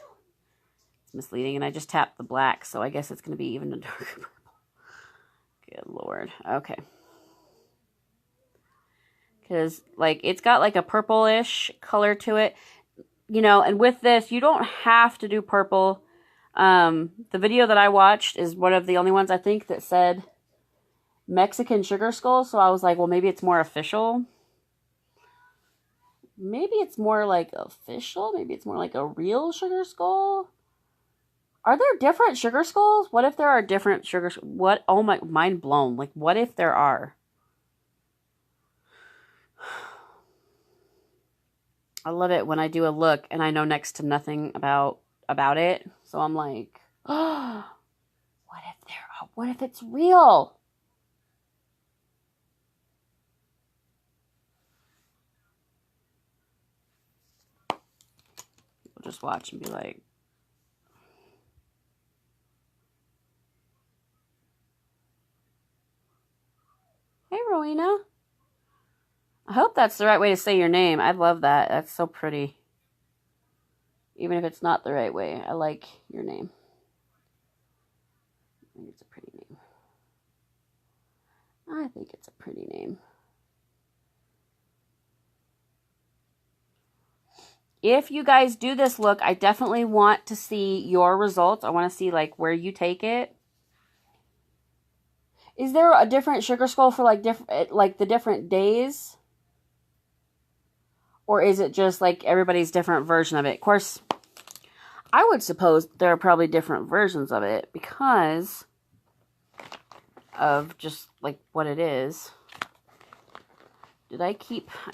misleading. And I just tapped the black, so I guess it's going to be even a darker purple. Good Lord. Okay. Because, like, it's got like a purplish color to it. You know, and with this, you don't have to do purple. The video that I watched is one of the only ones I think that said Mexican sugar skull. So I was like, well, maybe it's more official. Maybe it's more like official. Maybe it's more like a real sugar skull. Are there different sugar skulls? What if there are different sugar... What? Oh my... Mind blown. Like, what if there are? I love it when I do a look and I know next to nothing about it. So I'm like, oh, what if it's real? We'll just watch and be like, hey, Rowena. I hope that's the right way to say your name. I love that. That's so pretty. Even if it's not the right way, I like your name. I think it's a pretty name. I think it's a pretty name. If you guys do this look, I definitely want to see your results. I want to see like where you take it. Is there a different sugar skull for like the different days? Or is it just like everybody's different version of it? Of course, I would suppose there are probably different versions of it because of just like what it is. I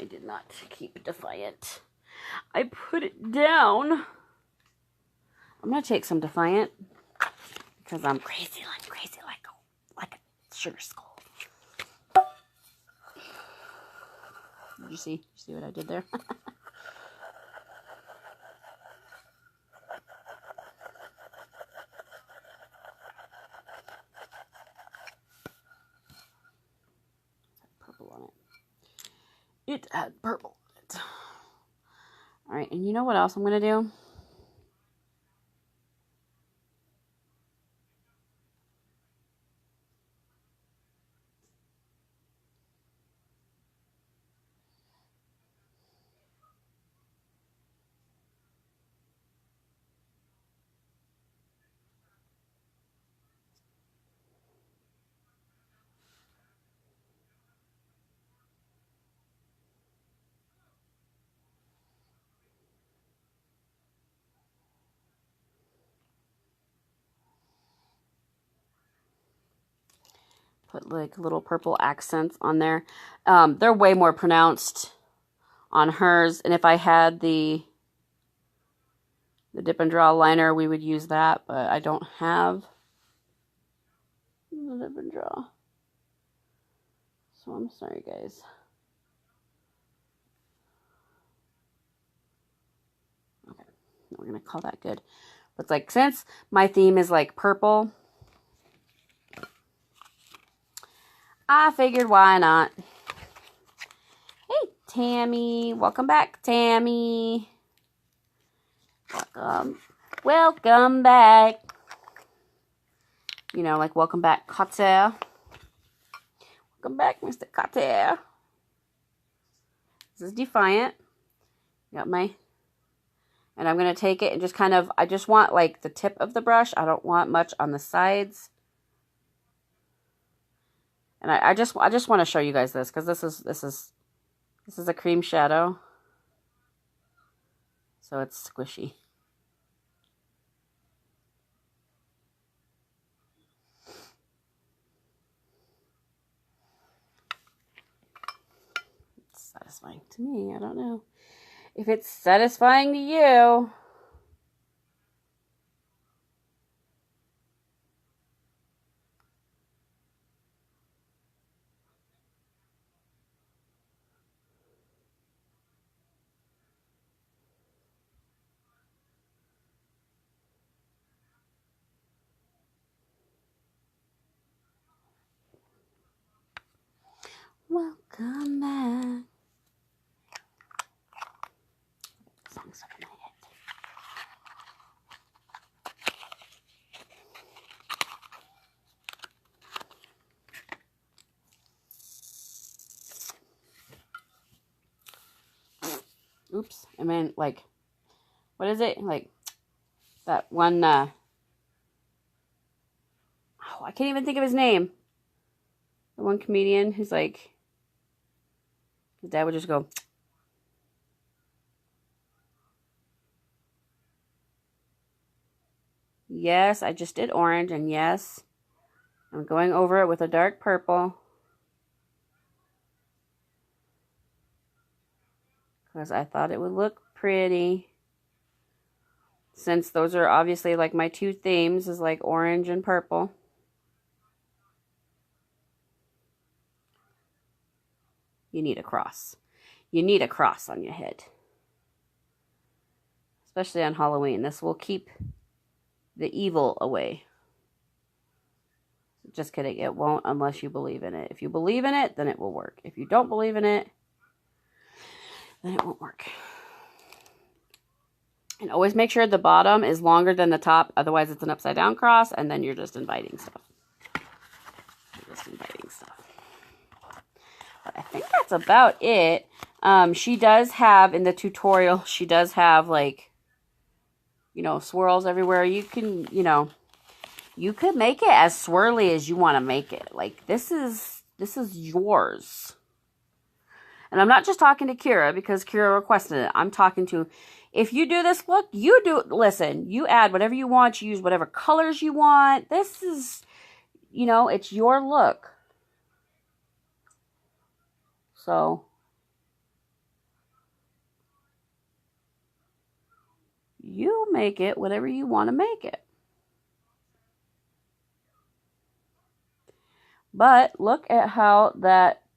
did not keep Defiant. I put it down. I'm going to take some Defiant because I'm crazy like a sugar skull. Did you see what I did there? Purple on it. It had purple on it. All right, and you know what else I'm going to do? Put like little purple accents on there. They're way more pronounced on hers. And if I had the dip and draw liner, we would use that. But I don't have the dip and draw. So I'm sorry, guys. Okay, we're going to call that good. But it's like, since my theme is like purple, I figured why not. Hey, Tammy. Welcome back, Tammy. Welcome back. You know, like welcome back, Kater. Welcome back, Mr. Kater. This is Defiant. Got my... And I'm going to take it and just kind of... I just want like the tip of the brush. I don't want much on the sides. And I just want to show you guys this because this is a cream shadow. So it's squishy. It's satisfying to me. I don't know if it's satisfying to you. Welcome back. Song stuck in my head. Oops. I mean, like, what is it? Like, that one, oh, I can't even think of his name. The one comedian who's like, his dad would just go, yes, I just did orange, and yes, I'm going over it with a dark purple. because I thought it would look pretty. Since those are obviously like my two themes is like orange and purple. You need a cross. You need a cross on your head. Especially on Halloween. This will keep the evil away. Just kidding. It won't unless you believe in it. If you believe in it, then it will work. If you don't believe in it, then it won't work. And always make sure the bottom is longer than the top. Otherwise, it's an upside down cross. And then you're just inviting stuff. But I think that's about it. She does have, in the tutorial, she does have, like, you know, swirls everywhere. You can, you know, you could make it as swirly as you want to make it. Like, this is yours. And I'm not just talking to Kira because Kira requested it. I'm talking to, if you do this look, you do, listen, you add whatever you want. You use whatever colors you want. This is, you know, it's your look. So, you make it whatever you want to make it. But look at how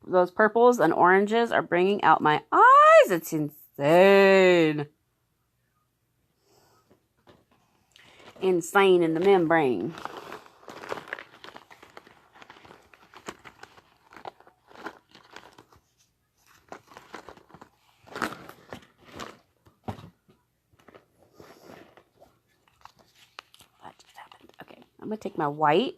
those purples and oranges are bringing out my eyes. It's insane. Insane in the membrane. What just happened? Okay, I'm going to take my white.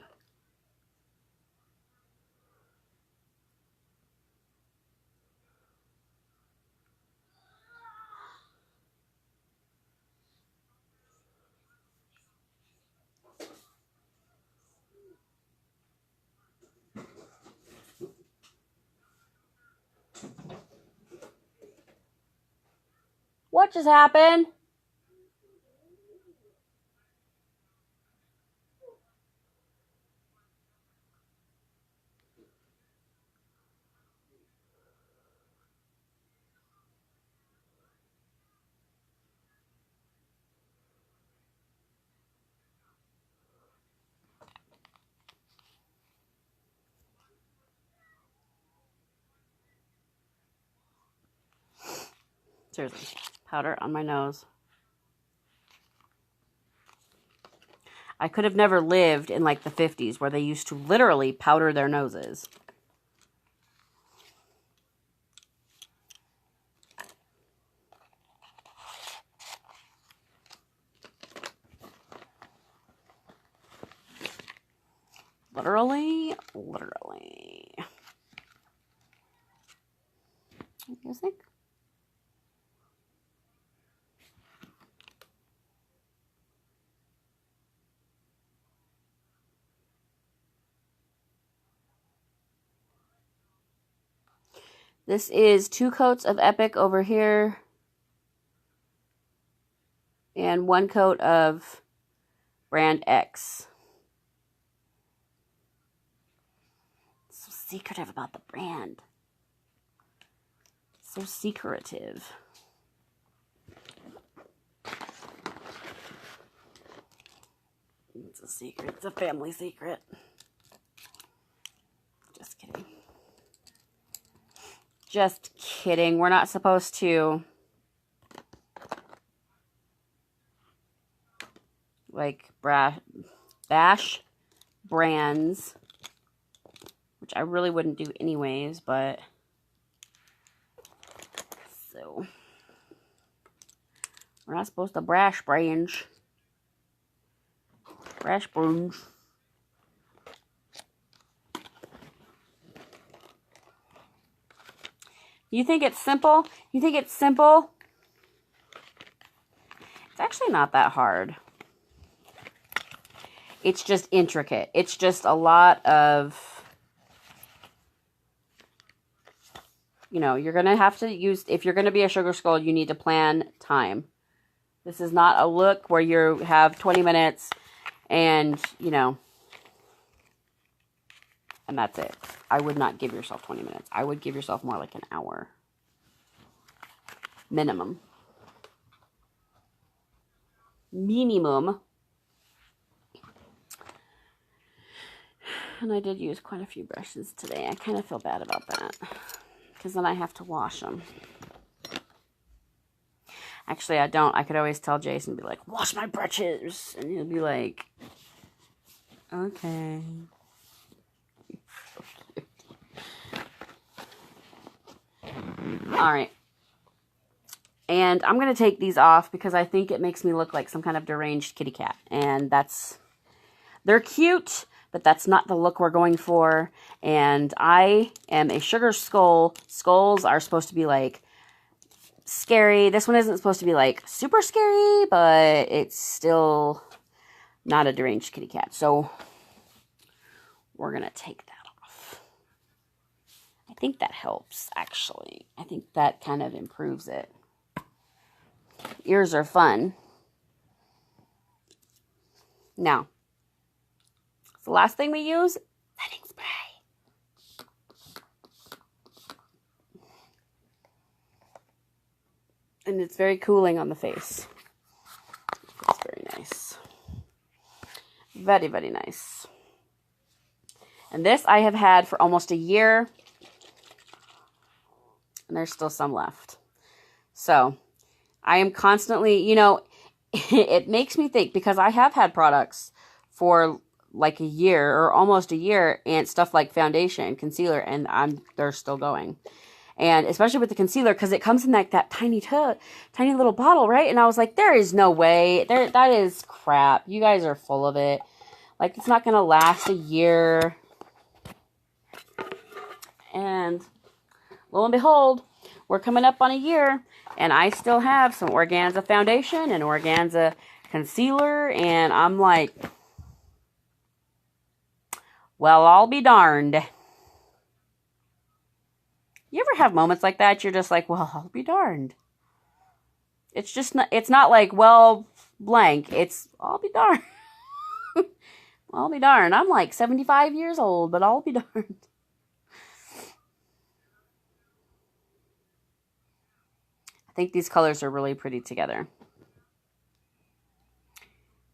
What just happened? Seriously, powder on my nose. I could have never lived in like the 50s where they used to literally powder their noses. Literally. You think? This is 2 coats of Epic over here. And 1 coat of Brand X. So secretive about the brand. So secretive. It's a secret. It's a family secret. Just kidding. Just kidding. We're not supposed to like bash brands, which I really wouldn't do anyways, but so we're not supposed to brash brands. Brash brands. You think it's simple? You think it's simple? It's actually not that hard. It's just intricate. It's just a lot of, you know, you're going to have to use, if you're going to be a sugar skull, you need to plan time. This is not a look where you have 20 minutes and, you know, and that's it. I would not give yourself 20 minutes. I would give yourself more like an hour. minimum. And I did use quite a few brushes today. I kind of feel bad about that because then I have to wash them. Actually, I don't. I could always tell Jason, be like, wash my brushes. And he'll be like, okay. All right. And I'm going to take these off because I think it makes me look like some kind of deranged kitty cat. And they're cute, but that's not the look we're going for. And I am a sugar skull. Skulls are supposed to be like scary. This one isn't supposed to be like super scary, but it's still not a deranged kitty cat. So we're going to take that off. I think that helps, actually. I think that kind of improves it. Ears are fun. Now, the last thing we use, setting spray. And it's very cooling on the face. It's very nice. Very, very nice. And this I have had for almost a year. And there's still some left. So, I am constantly, you know, it makes me think because I have had products for like a year or almost a year and stuff like foundation and concealer and they're still going. And especially with the concealer because it comes in like that tiny little bottle, right? And I was like, there is no way. That is crap. You guys are full of it. Like it's not going to last a year. And lo and behold, we're coming up on a year. And I still have some Organza foundation and Organza concealer. And I'm like, well, I'll be darned. You ever have moments like that? You're just like, well, I'll be darned. It's just not, it's not like, well, blank. It's, I'll be darned. I'll be darned. I'm like 75 years old, but I'll be darned. I think these colors are really pretty together.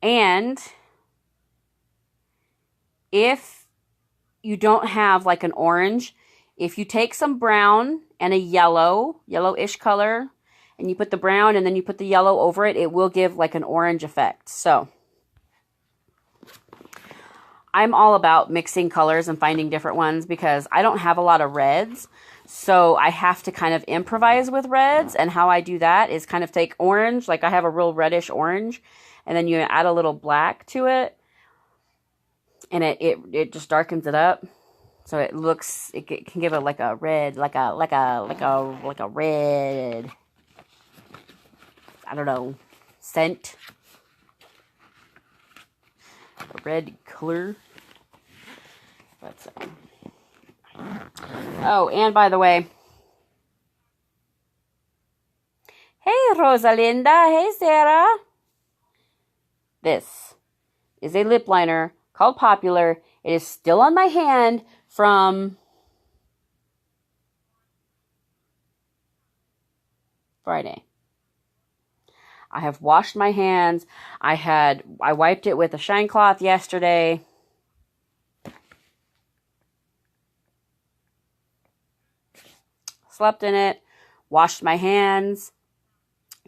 And if you don't have like an orange, if you take some brown and a yellowish color, and you put the brown and then you put the yellow over it, it will give like an orange effect. So I'm all about mixing colors and finding different ones because I don't have a lot of reds. So I have to kind of improvise with reds, and how I do that is kind of take orange, like I have a real reddish orange, and then you add a little black to it, and it just darkens it up, so it looks, it can give it like a red, like a red, I don't know, scent, a red color. But oh, and by the way, hey Rosalinda, hey Sarah. This is a lip liner called Popular. It is still on my hand from Friday. I have washed my hands. I wiped it with a shine cloth yesterday. Slept in it, washed my hands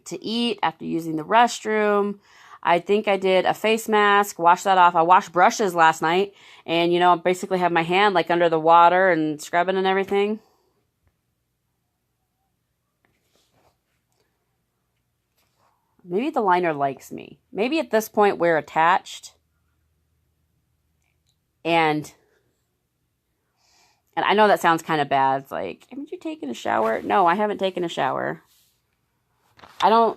to eat after using the restroom. I think I did a face mask, washed that off. I washed brushes last night, and you know, I basically have my hand like under the water and scrubbing and everything. Maybe the liner likes me. Maybe at this point we're attached. And I know that sounds kind of bad. It's like, haven't you taken a shower? No, I haven't taken a shower. I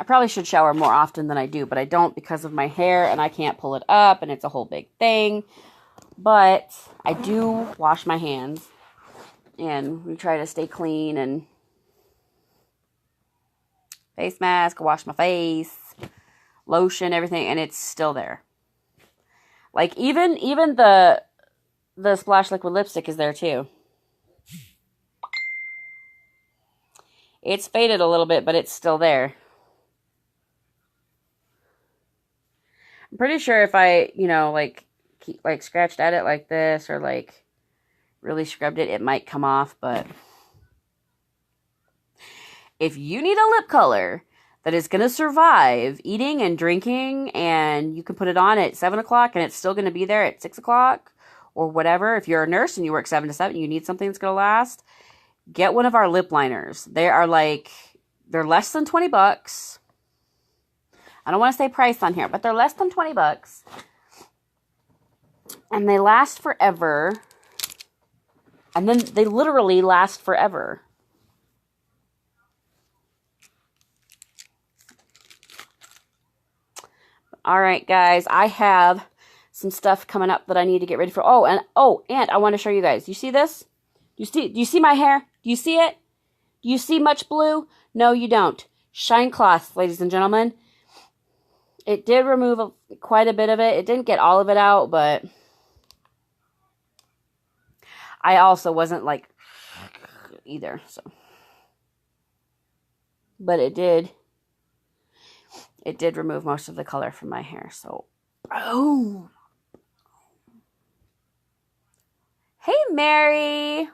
probably should shower more often than I do, but I don't because of my hair, and I can't pull it up, and it's a whole big thing. But I do wash my hands, and we try to stay clean, and face mask, wash my face, lotion, everything, and it's still there. Like, even the Splash Liquid lipstick is there, too. It's faded a little bit, but it's still there. I'm pretty sure if I, you know, like scratched at it like this or like really scrubbed it, it might come off, but if you need a lip color that is going to survive eating and drinking, and you can put it on at 7 o'clock and it's still going to be there at 6 o'clock or whatever. If you're a nurse and you work 7 to 7, you need something that's going to last, get one of our lip liners. They're less than 20 bucks. I don't want to say price on here, but they're less than 20 bucks. And they last forever. And then they literally last forever. All right, guys, I have some stuff coming up that I need to get ready for. And I want to show you guys. You see this? Do you see my hair? Do you see it? Do you see much blue? No, you don't. Shine cloth, ladies and gentlemen. It did remove quite a bit of it. It didn't get all of it out, but I also wasn't like either, so. But it did remove most of the color from my hair, so boom. Hey, Mary.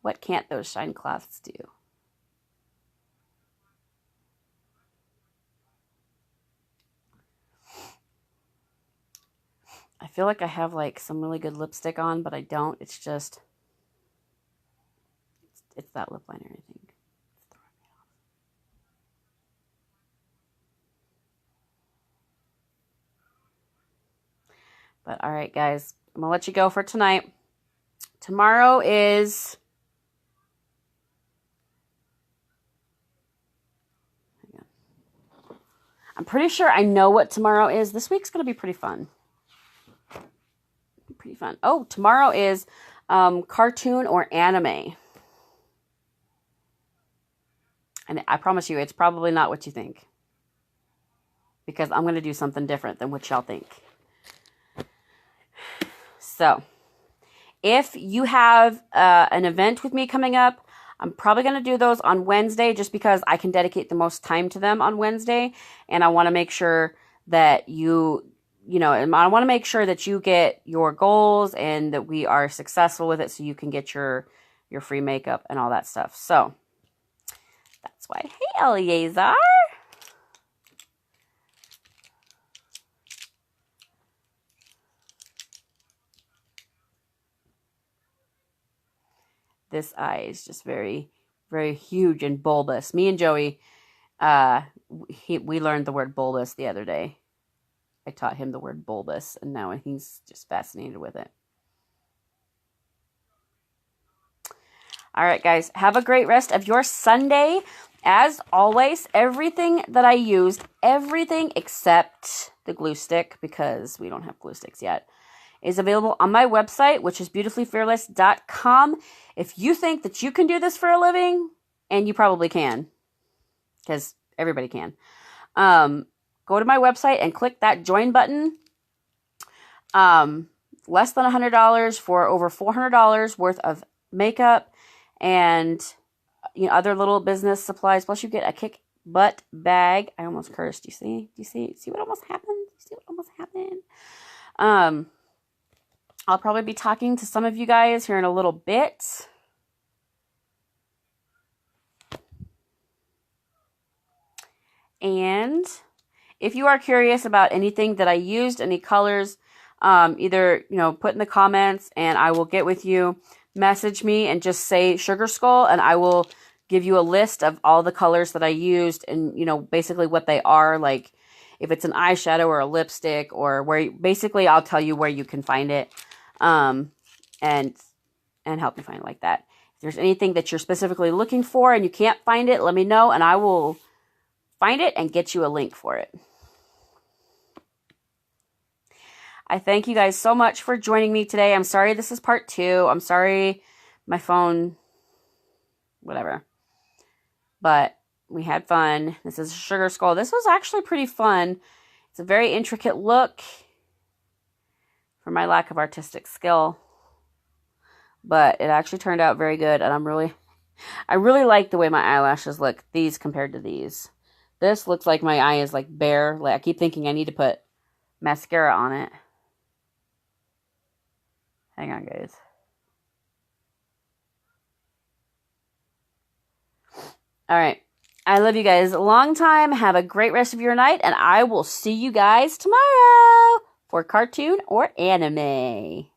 What can't those shine cloths do? I feel like I have like some really good lipstick on, but I don't. It's just, it's that lip liner, I think. But all right, guys, I'm going to let you go for tonight. Tomorrow is, I'm pretty sure I know what tomorrow is. This week's going to be pretty fun. Oh, tomorrow is cartoon or anime. And I promise you, it's probably not what you think. Because I'm going to do something different than what y'all think. So, if you have an event with me coming up, I'm probably going to do those on Wednesday just because I can dedicate the most time to them on Wednesday. And I want to make sure that I want to make sure that you get your goals and that we are successful with it so you can get your free makeup and all that stuff. So, that's why. Hey, Eleazar. This eye is just very, very huge and bulbous. Me and Joey, we learned the word bulbous the other day. I taught him the word bulbous, and now he's just fascinated with it. All right, guys, have a great rest of your Sunday. As always, everything that I used, everything except the glue stick, because we don't have glue sticks yet, is available on my website, which is beautifullyfearless.com. If you think that you can do this for a living, and you probably can, because everybody can, go to my website and click that join button. Less than $100 for over $400 worth of makeup and other little business supplies. Plus, you get a kick butt bag. I almost cursed. You see? Do you see what almost happened? You see what almost happened? I'll probably be talking to some of you guys here in a little bit. And if you are curious about anything that I used, any colors, either, put in the comments and I will get with you. Message me and just say Sugar Skull and I will give you a list of all the colors that I used and, basically what they are. Like if it's an eyeshadow or a lipstick or basically I'll tell you where you can find it. And help you find it like that. If there's anything that you're specifically looking for and you can't find it, let me know and I will find it and get you a link for it. I thank you guys so much for joining me today. I'm sorry this is part 2. I'm sorry my phone, whatever. But we had fun. This is Sugar Skull. This was actually pretty fun. It's a very intricate look for my lack of artistic skill. But it actually turned out very good and I'm really I really like the way my eyelashes look, these compared to these. This looks like my eye is like bare. Like I keep thinking I need to put mascara on it. Hang on, guys. All right. I love you guys a long time. Have a great rest of your night, and I will see you guys tomorrow for cartoon or anime.